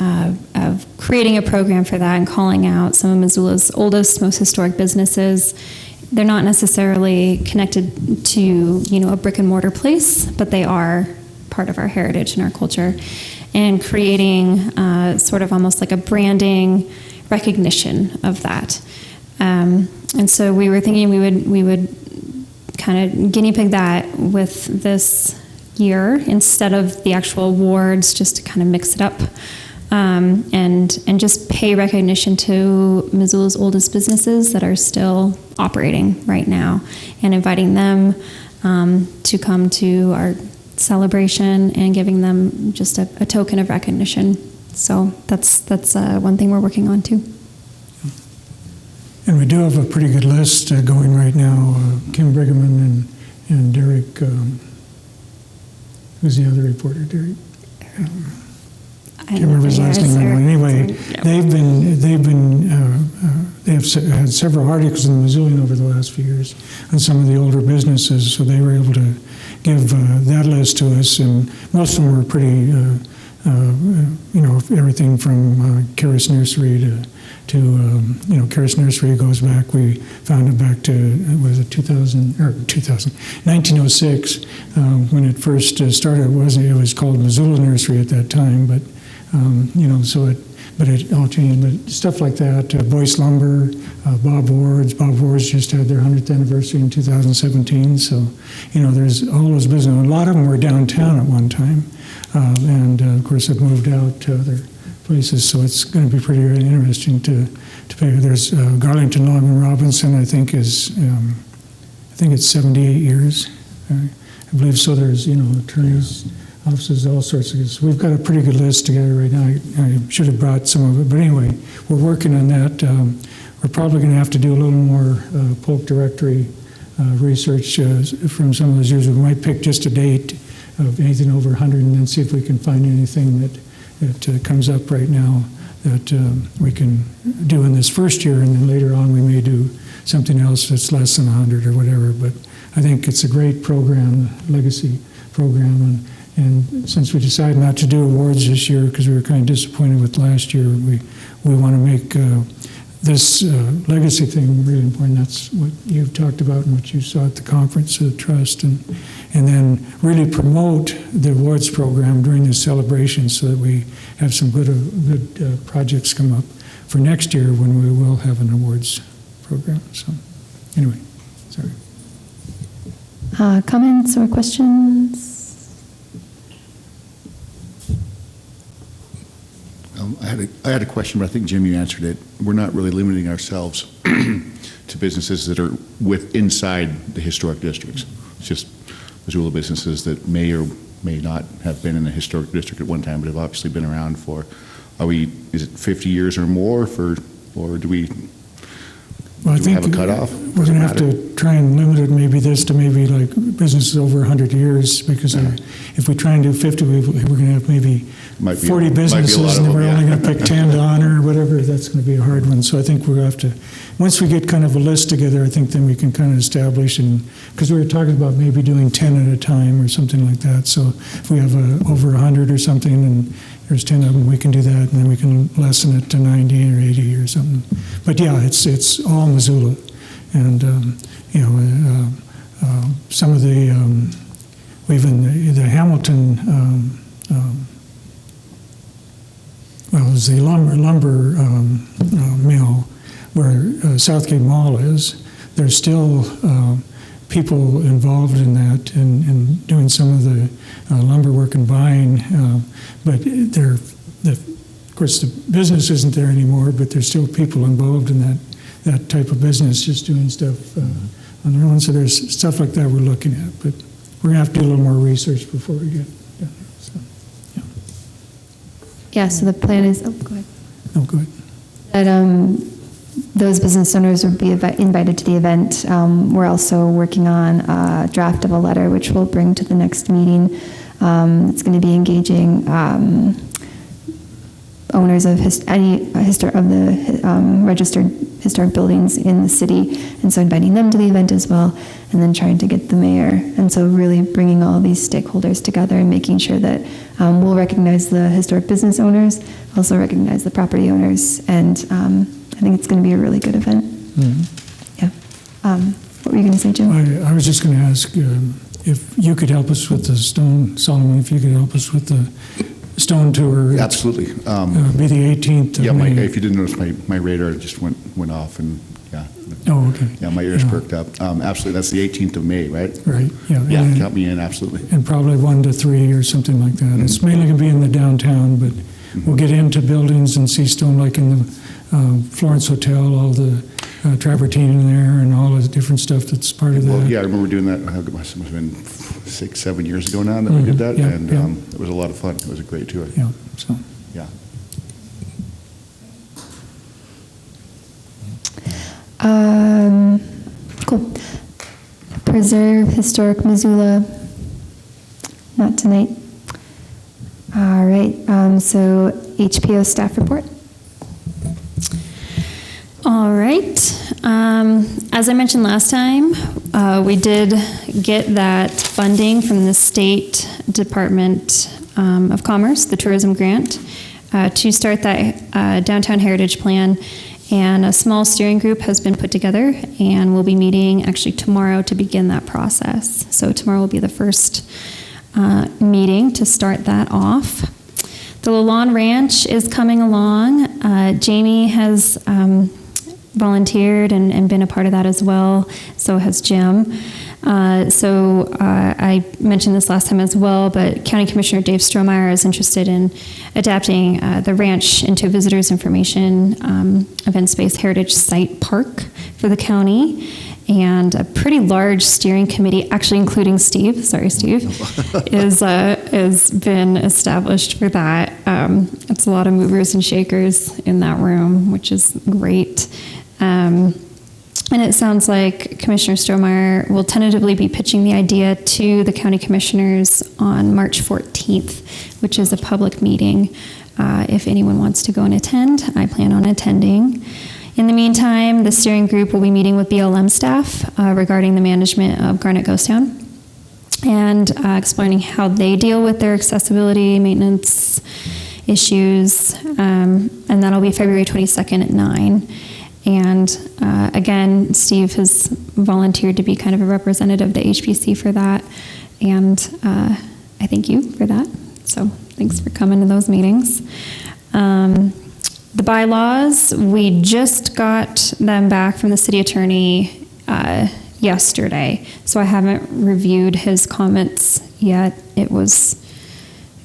of creating a program for that and calling out some of Missoula's oldest, most historic businesses. They're not necessarily connected to, a brick and mortar place, but they are part of our heritage and our culture. And creating sort of almost like a branding recognition of that. And so we were thinking we would kind of guinea pig that with this year instead of the actual awards, just to kind of mix it up, and just pay recognition to Missoula's oldest businesses that are still operating right now, and inviting them to come to our celebration and giving them just a token of recognition. So that's one thing we're working on too. And we do have a pretty good list going right now. Kim Brigham and Derek, who's the other reporter, Derek? Can't remember his last name. Anyway, they have had several articles in the Missoulian over the last few years on some of the older businesses, so they were able to give that list to us, and most of them were pretty, everything from Karis Nursery to Karis Nursery goes back. We found it back to 1906 when it first started. It was called Missoula Nursery at that time, but it all changed. But stuff like that, Boyce Lumber, Bob Ward's just had their 100th anniversary in 2017. So, there's all those businesses. A lot of them were downtown at one time, and of course have moved out to other places. So it's going to be pretty interesting to pay. There's Garlington Longman Robinson. I think it's 78 years. I believe so. There's attorneys. Offices, all sorts of. So we've got a pretty good list together right now. I should have brought some of it, but anyway, we're working on that. We're probably going to have to do a little more Polk directory research from some of those years. We might pick just a date of anything over 100 and then see if we can find anything that comes up right now that we can do in this first year, and then later on we may do something else that's less than 100 or whatever. But I think it's a great program, legacy program, and since we decided not to do awards this year because we were kind of disappointed with last year, we want to make this legacy thing really important. That's what you've talked about and what you saw at the conference of the trust, and then really promote the awards program during the celebration so that we have some good projects come up for next year when we will have an awards program. So anyway, sorry. Comments or questions? I had a question, but I think, Jim, you answered it. We're not really limiting ourselves to businesses that are inside the historic districts. It's just Missoula businesses that may or may not have been in the historic district at one time, but have obviously been around for, is it 50 years or more, or do we have a cutoff? We're going to have to try and limit it maybe to maybe like businesses over 100 years, because if we try and do 50, we're going to have maybe 40 businesses, and we're only going to pick 10 to honor or whatever. That's going to be a hard one. So I think we'll have to, once we get kind of a list together, I think then we can kind of establish, and because we were talking about maybe doing 10 at a time or something like that. So if we have over 100 or something, and there's 10 of them, we can do that, and then we can lessen it to 90 or 80 or something. But yeah, it's all Missoula, and some of the even the Hamilton. Well, it was the lumber mill where Southgate Mall is. There's still people involved in that and doing some of the lumber work and buying, but of course the business isn't there anymore, but there's still people involved in that type of business, just doing stuff on their own. So there's stuff like that we're looking at, but we're going to have to do a little more research before we get down there. So, yeah. Yeah, so the plan is, go ahead. Oh, good. That those business owners would be invited to the event. We're also working on a draft of a letter, which we'll bring to the next meeting. It's going to be engaging owners of registered historic buildings in the city, and so inviting them to the event as well, and then trying to get the mayor. And so really bringing all these stakeholders together and making sure that we'll recognize the historic business owners, also recognize the property owners, and I think it's going to be a really good event. Mm-hmm. Yeah. What were you going to say, Jim? I was just going to ask if you could help us with the stone, Solomon, if you could help us with the stone tour. Absolutely. Be the 18th of May. If you didn't notice, my radar just went off, and yeah. Oh, okay. Yeah, my ears perked up. Absolutely, that's the 18th of May, right? Right, yeah. Yeah, and, count me in, absolutely. And probably 1 to 3 or something like that. Mm-hmm. It's mainly going to be in the downtown, but we'll get into buildings and see stone, like in the Florence Hotel, all the travertine in there and all the different stuff that's part of that. Yeah, I remember doing that. It must have been 6-7 years ago now that we did that, and it was a lot of fun. It was a great tour. Yeah, so. Yeah. Preserve, Historic Missoula. Not tonight. All right, so HPO staff report. All right. As I mentioned last time, we did get that funding from the State Department of Commerce, the tourism grant, to start that downtown heritage plan. And a small steering group has been put together, and we'll be meeting actually tomorrow to begin that process. So tomorrow will be the first meeting to start that off. The Lalonde Ranch is coming along. Jamie has volunteered and been a part of that as well. So has Jim. I mentioned this last time as well, but County Commissioner Dave Strohmeyer is interested in adapting the ranch into a visitors information event space heritage site park for the county. And a pretty large steering committee, actually including Steve, has been established for that. It's a lot of movers and shakers in that room, which is great. And it sounds like Commissioner Strohmeyer will tentatively be pitching the idea to the county commissioners on March 14th, which is a public meeting. If anyone wants to go and attend, I plan on attending. In the meantime, the steering group will be meeting with BLM staff regarding the management of Garnet Ghost Town and explaining how they deal with their accessibility maintenance issues. And that'll be February 22nd at 9. And again, Steve has volunteered to be kind of a representative to HPC for that. And I thank you for that. So thanks for coming to those meetings. The bylaws, we just got them back from the city attorney yesterday. So I haven't reviewed his comments yet. It was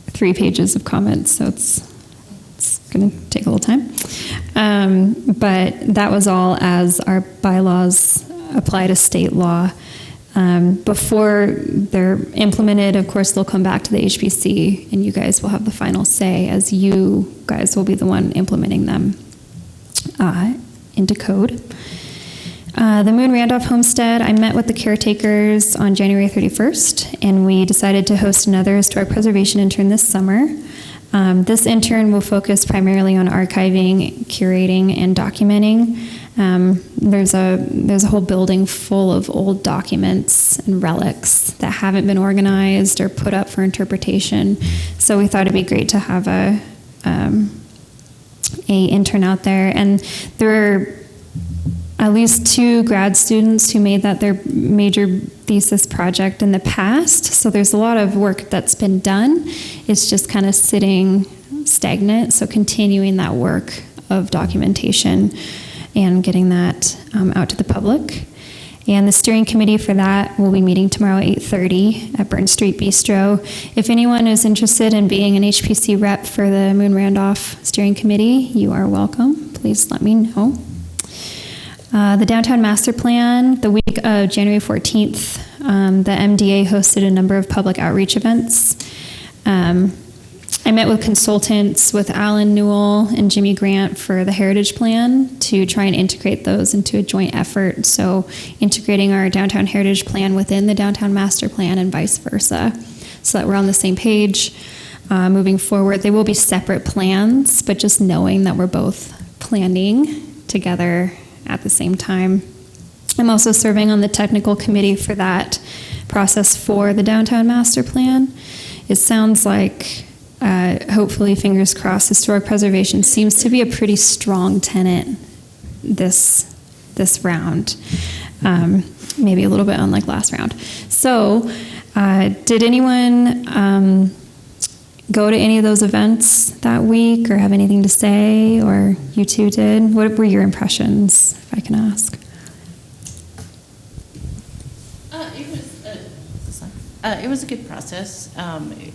3 pages of comments, so it's going to take a little time. But that was all as our bylaws apply to state law. Before they're implemented, of course, they'll come back to the HPC, and you guys will have the final say, as you guys will be the one implementing them into code. The Moon Randolph Homestead, I met with the caretakers on January 31st, and we decided to host another historic preservation intern this summer. This intern will focus primarily on archiving, curating, and documenting. There's a whole building full of old documents and relics that haven't been organized or put up for interpretation. So we thought it'd be great to have a intern out there. And there are at least 2 grad students who made that their major thesis project in the past. So there's a lot of work that's been done. It's just kind of sitting stagnant. So continuing that work of documentation and getting that out to the public. And the steering committee for that will be meeting tomorrow at 8:30 at Burn Street Bistro. If anyone is interested in being an HPC rep for the Moon Randolph steering committee, you are welcome. Please let me know. The downtown master plan, the week of January 14th, the MDA hosted a number of public outreach events. I met with consultants with Alan Newell and Jimmy Grant for the Heritage Plan to try and integrate those into a joint effort. So integrating our downtown heritage plan within the downtown master plan and vice versa, so that we're on the same page moving forward. They will be separate plans, but just knowing that we're both planning together at the same time. I'm also serving on the technical committee for that process for the downtown master plan. It sounds like, hopefully, fingers crossed, historic preservation seems to be a pretty strong tenet this round. Maybe a little bit unlike last round. So, did anyone go to any of those events that week or have anything to say, or you two did? What were your impressions, if I can ask? It was a good process.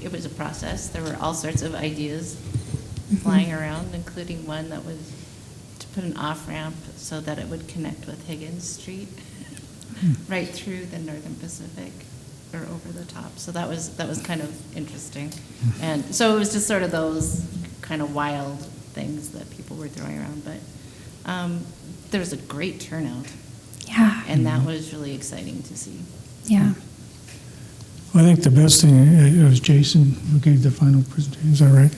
It was a process. There were all sorts of ideas flying around, including one that was to put an off-ramp so that it would connect with Higgins Street right through the Northern Pacific or over the top. So that was kind of interesting. And so it was just sort of those kind of wild things that people were throwing around. But there was a great turnout. Yeah. And that was really exciting to see. Yeah. Well, I think the best thing, it was Jason who gave the final presentation, is that right?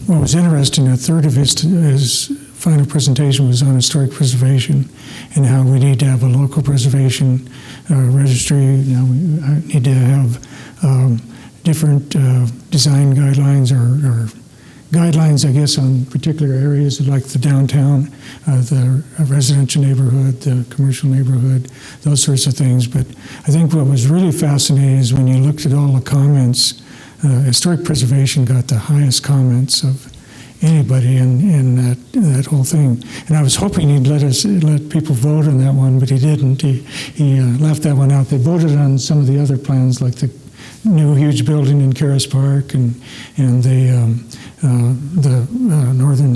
What was interesting, a third of his final presentation was on historic preservation and how we need to have a local preservation registry. Now we need to have different design guidelines or guidelines, I guess, on particular areas like the downtown, the residential neighborhood, the commercial neighborhood, those sorts of things. But I think what was really fascinating is when you looked at all the comments, historic preservation got the highest comments of anybody in that whole thing. And I was hoping he'd let people vote on that one, but he didn't. He left that one out. They voted on some of the other plans, like the new huge building in Caras Park and the northern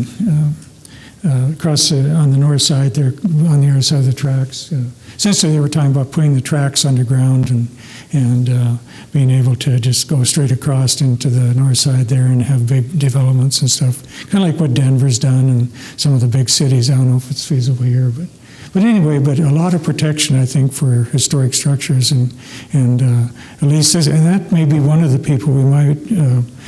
across on the north side there, on the other side of the tracks. Essentially, they were talking about putting the tracks underground and being able to just go straight across into the north side there and have big developments and stuff. Kind of like what Denver's done and some of the big cities. I don't know if it's feasible here, but anyway, but a lot of protection, I think, for historic structures, and at least, and that may be one of the people we might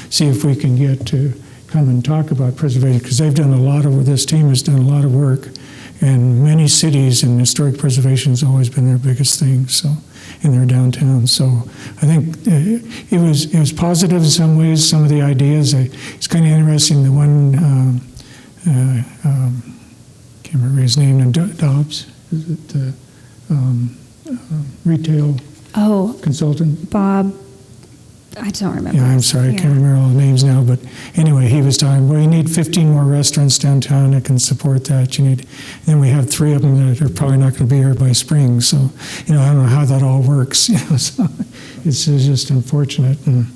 see if we can get to come and talk about preservation, because they've done a lot of, this team has done a lot of work in many cities, and historic preservation has always been their biggest thing, so, in their downtown. So I think it was positive in some ways, some of the ideas. It's kind of interesting, the one, can't remember his name, and Dobbs, is it the retail consultant? Bob, I don't remember. Yeah, I'm sorry, I can't remember all the names now, but anyway, he was talking, well, you need 15 more restaurants downtown that can support that. Then we have 3 of them that are probably not going to be here by spring, so, I don't know how that all works, so it's just unfortunate, and,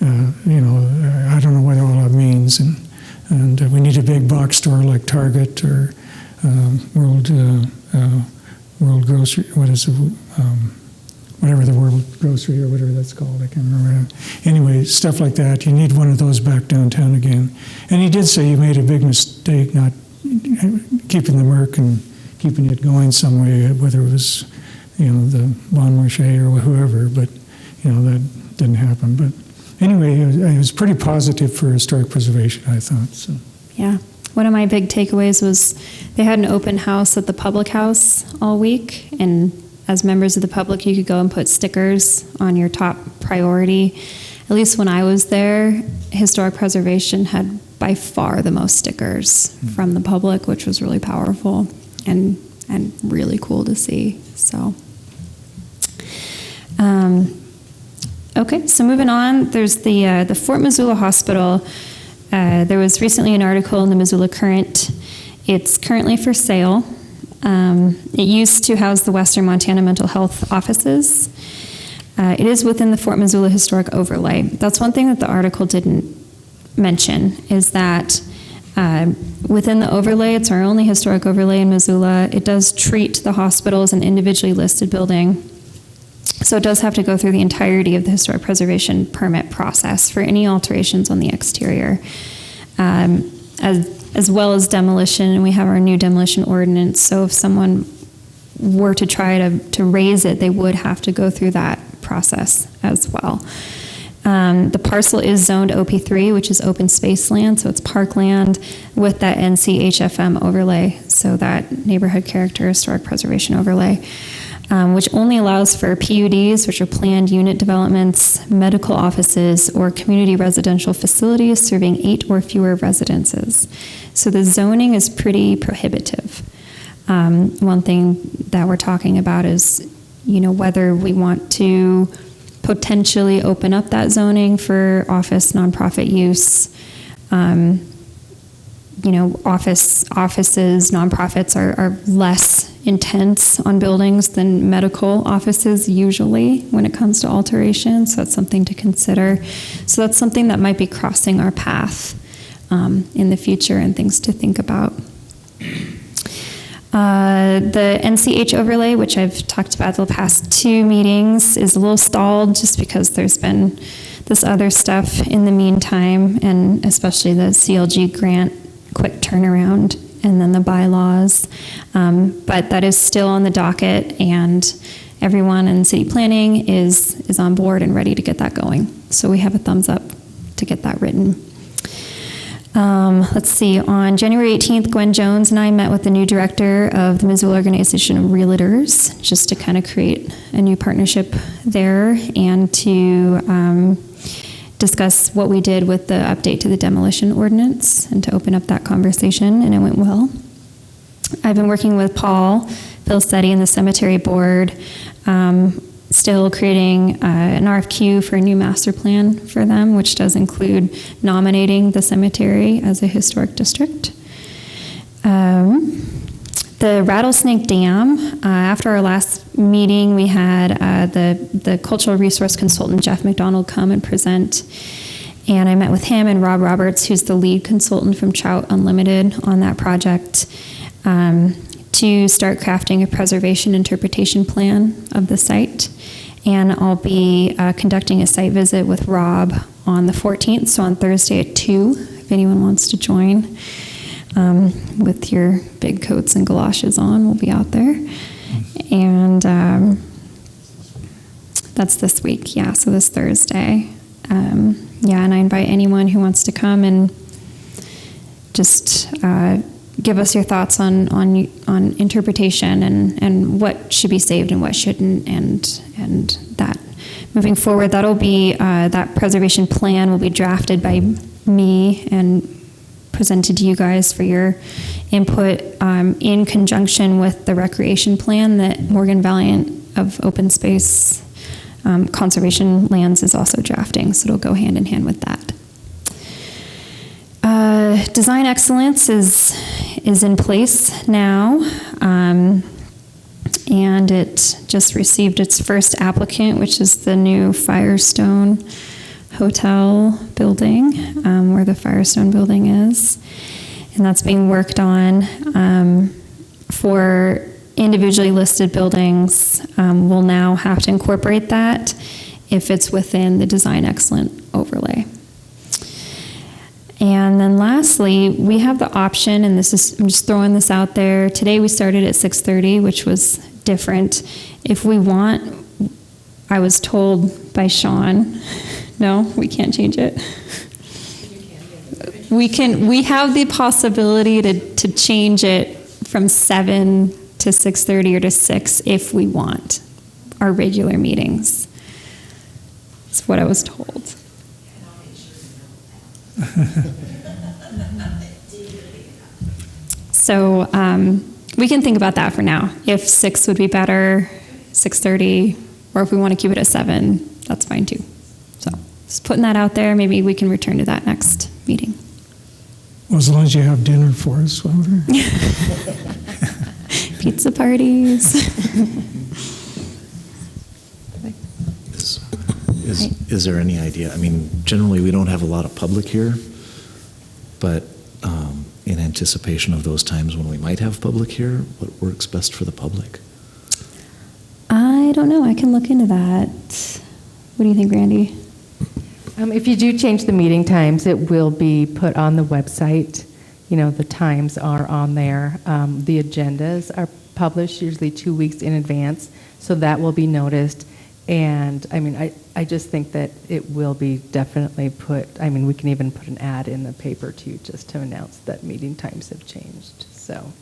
I don't know what all that means, and we need a big box store like Target or World Grocery, what is it, whatever the World Grocery or whatever that's called, I can't remember. Anyway, stuff like that. You need one of those back downtown again. And he did say you made a big mistake not keeping the Merc and keeping it going some way, whether it was, the Bon Marché or whoever, but, that didn't happen. But anyway, it was pretty positive for historic preservation, I thought. So. Yeah. One of my big takeaways was they had an open house at the public house all week, and as members of the public, you could go and put stickers on your top priority. At least when I was there, historic preservation had by far the most stickers from the public, which was really powerful and really cool to see. So, okay, so moving on, there's the Fort Missoula Hospital. There was recently an article in the Missoula Current. It's currently for sale. It used to house the Western Montana Mental Health offices. It is within the Fort Missoula Historic Overlay. That's one thing that the article didn't mention, is that within the overlay, it's our only historic overlay in Missoula. It does treat the hospital as an individually listed building. So it does have to go through the entirety of the historic preservation permit process for any alterations on the exterior, as well as demolition, and we have our new demolition ordinance. So if someone were to try to raise it, they would have to go through that process as well. The parcel is zoned OP3, which is open space land, so it's parkland with that NCHFM overlay, so that neighborhood character historic preservation overlay, which only allows for PUDs, which are planned unit developments, medical offices, or community residential facilities serving 8 or fewer residences. So the zoning is pretty prohibitive. One thing that we're talking about is, whether we want to potentially open up that zoning for office nonprofit use. Offices, nonprofits are less intense on buildings than medical offices usually when it comes to alterations, so that's something to consider. So that's something that might be crossing our path in the future and things to think about. The NCH overlay, which I've talked about the past 2 meetings, is a little stalled just because there's been this other stuff in the meantime, and especially the CLG grant quick turnaround, and then the bylaws. But that is still on the docket, and everyone in city planning is on board and ready to get that going. So we have a thumbs up to get that written. Let's see, on January 18th, Gwen Jones and I met with the new director of the Missoula Organization of Realtors, just to kind of create a new partnership there and to discuss what we did with the update to the demolition ordinance and to open up that conversation, and it went well. I've been working with Paul Filstetti and the cemetery board, still creating an RFQ for a new master plan for them, which does include nominating the cemetery as a historic district. The Rattlesnake Dam, after our last meeting, we had the cultural resource consultant, Jeff McDonald, come and present. And I met with him and Rob Roberts, who's the lead consultant from Trout Unlimited on that project, to start crafting a preservation interpretation plan of the site. And I'll be conducting a site visit with Rob on the 14th, so on Thursday at 2, if anyone wants to join. With your big coats and galoshes on, we'll be out there. And that's this week, yeah, so this Thursday. Yeah, and I invite anyone who wants to come and just give us your thoughts on interpretation and what should be saved and what shouldn't, and that moving forward, that'll be that preservation plan will be drafted by me and presented to you guys for your input in conjunction with the recreation plan that Morgan Valiant of Open Space Conservation Lands is also drafting, so it'll go hand in hand with that. Design excellence is in place now, and it just received its first applicant, which is the new Firestone Hotel building, where the Firestone building is, and that's being worked on. For individually listed buildings, we'll now have to incorporate that if it's within the design excellent overlay. And then lastly, we have the option, and this is, I'm just throwing this out there. Today we started at 6:30, which was different. If we want, I was told by Sean, no, we can't change it. We have the possibility to change it from 7 to 6:30 or to 6 if we want our regular meetings. That's what I was told. So we can think about that for now. If 6 would be better, 6:30, or if we want to keep it at 7, that's fine too. So just putting that out there. Maybe we can return to that next meeting. Well, as long as you have dinner for us, whatever. Pizza parties. Is there any idea? I mean, generally we don't have a lot of public here, but in anticipation of those times when we might have public here, what works best for the public? I don't know. I can look into that. What do you think, Randy? If you do change the meeting times, it will be put on the website. You know, the times are on there. The agendas are published usually 2 weeks in advance, so that will be noticed. And I mean, I just think that it will be definitely put, I mean, we can even put an ad in the paper too, just to announce that meeting times have changed, so.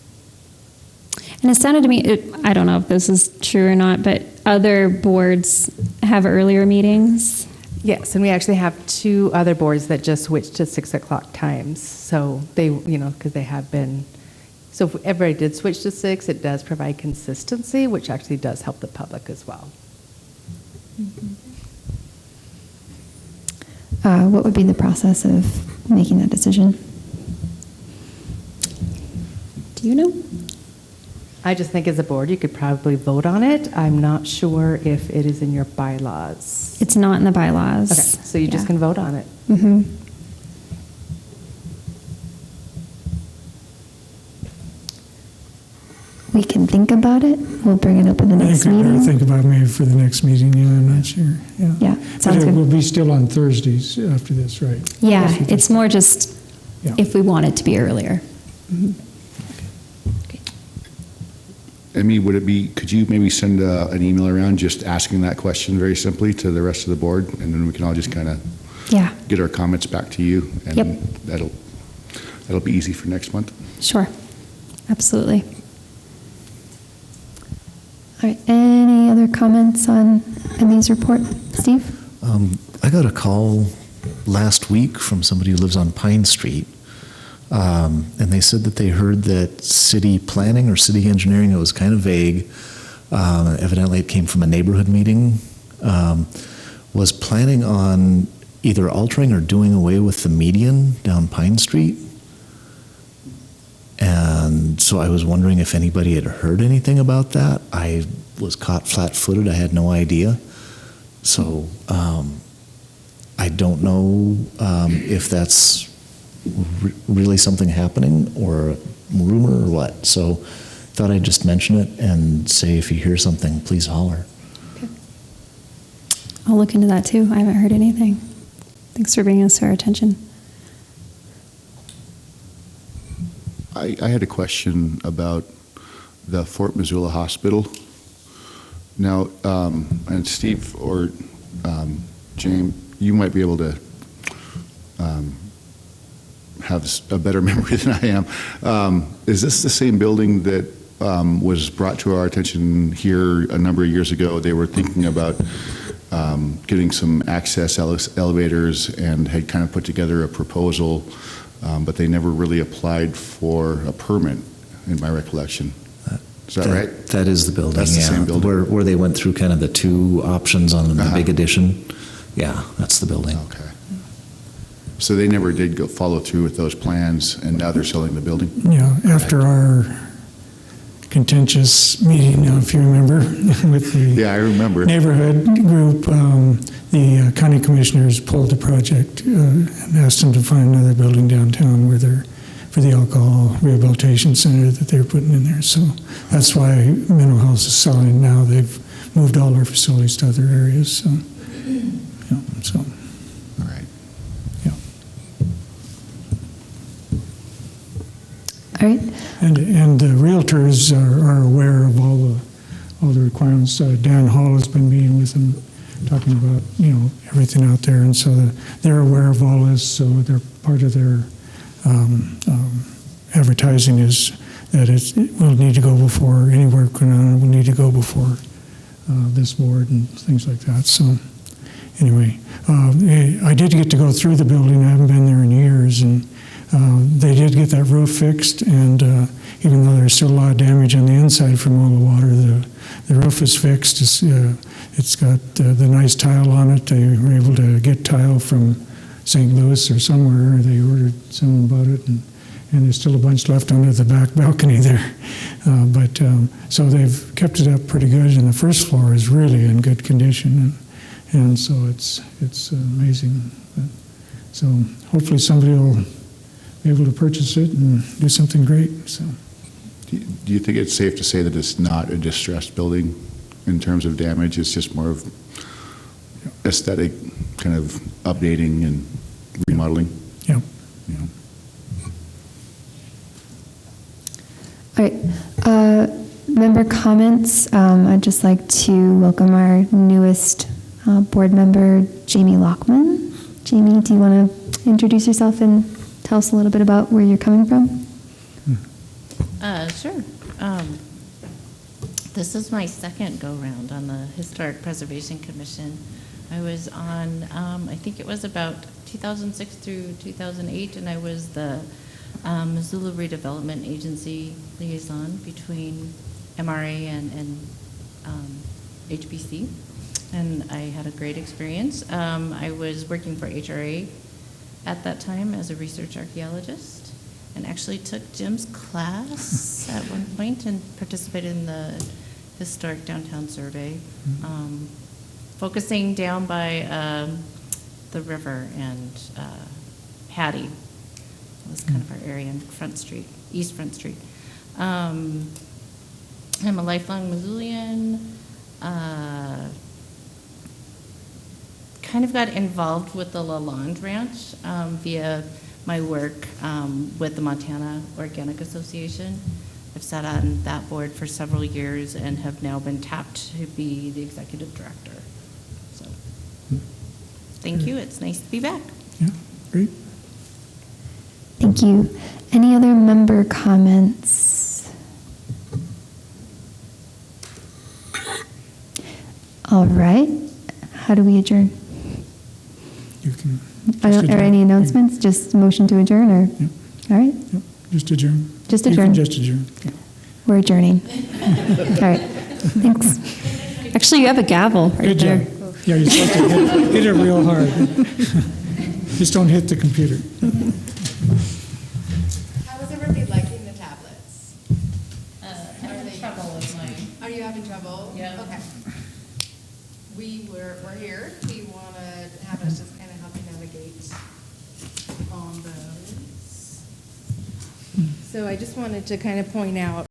And it sounded to me, I don't know if this is true or not, but other boards have earlier meetings. Yes, and we actually have 2 other boards that just switched to 6 o'clock times. So they, you know, because they have been, so if everybody did switch to 6, it does provide consistency, which actually does help the public as well. What would be the process of making that decision? Do you know? I just think as a board, you could probably vote on it. I'm not sure if it is in your bylaws. It's not in the bylaws. Okay, so you just can vote on it. Mm-hmm. We can think about it. We'll bring it up in the I next think we better meeting. think about maybe for the next meeting, yeah, I'm not sure. Yeah, But sounds it good. will be still on Thursdays after this, right? Yeah, Yes, we it's more just Yeah. if we want it to be earlier. Mm-hmm. Emmy, could you maybe send an email around just asking that question very simply to the rest of the board, and then we can all just kind of Yeah, get our comments back to you, and Yep. that'll be easy for next month. sure. Absolutely. All right, any other comments on Emmy's report? Steve? I got a call last week from somebody who lives on Pine Street, and they said that they heard that city planning or city engineering, it was kind of vague, evidently it came from a neighborhood meeting, was planning on either altering or doing away with the median down Pine Street. And so I was wondering if anybody had heard anything about that. I was caught flat-footed. I had no idea. So I don't know if that's really something happening or a rumor or what. So thought I'd just mention it and say if you hear something, please holler. I'll look into that too. I haven't heard anything. Thanks for bringing us to our attention. I had a question about the Fort Missoula Hospital. Now, and Steve or James, you might be able to have a better memory than I am. Is this the same building that was brought to our attention here a number of years ago? They were thinking about getting some access elevators and had kind of put together a proposal, but they never really applied for a permit, in my recollection. Is that right? That is the building, That's the yeah. same building? Where they went through kind of the two options on the big addition. Yeah, that's the building. Okay. So they never did follow through with those plans, and now they're selling the building? Yeah, after our contentious meeting, if you remember, with the Yeah, I remember. neighborhood group, the county commissioners pulled the project and asked them to find another building downtown for the alcohol rehabilitation center that they're putting in there. So that's why mental health is selling now. They've moved all their facilities to other areas. So, yeah, so. All right. Yeah. All right. And the realtors are aware of all the requirements. Dan Hall has been meeting with them, talking about everything out there, and so they're aware of all this. So they're part of their advertising is that it will need to go before any work going on. It will need to go before this board and things like that. So anyway, I did get to go through the building. I haven't been there in years, and they did get that roof fixed, and even though there's still a lot of damage on the inside from all the water, the roof is fixed. It's got the nice tile on it. They were able to get tile from St. Louis or somewhere. They ordered, someone bought it, and there's still a bunch left under the back balcony there. So they've kept it up pretty good, and the first floor is really in good condition, and so it's amazing. So hopefully somebody will be able to purchase it and do something great. So, Do you think it's safe to say that it's not a distressed building in terms of damage? It's just more of aesthetic kind of updating and remodeling? yeah. Yeah. All right. Member comments. I'd just like to welcome our newest board member, Jamie Lockman. Jamie, do you want to introduce yourself and tell us a little bit about where you're coming from? Sure. This is my second go-round on the Historic Preservation Commission. I was on, I think it was about 2006 through 2008, and I was the Missoula Redevelopment Agency liaison between MRA and HBC, and I had a great experience. I was working for HRA at that time as a research archaeologist, and actually took Jim's class at one point and participated in the historic downtown survey, focusing down by the river and Hattie. That was kind of our area in Front Street, East Front Street. I'm a lifelong Missoulian. Kind of got involved with the Lalonde Ranch via my work with the Montana Organic Association. I've sat on that board for several years and have now been tapped to be the executive director. So, thank you. It's nice to be back. Yeah, great. Thank you. Any other member comments? All right. How do we adjourn? You can. Are any announcements? Just motion to adjourn, or? Yep. All right. Yep. Just adjourn. Just You adjourn. can just adjourn. We're adjourning. All right. Thanks. Actually, you have a gavel right Good there. job. Yeah, you're supposed to hit it real hard. Just don't hit the computer. How is everybody liking the tablets? I'm having trouble with mine. Are you having trouble? Yeah. Okay. We're here. We want to have us just kind of help you navigate on those. So I just wanted to kind of point out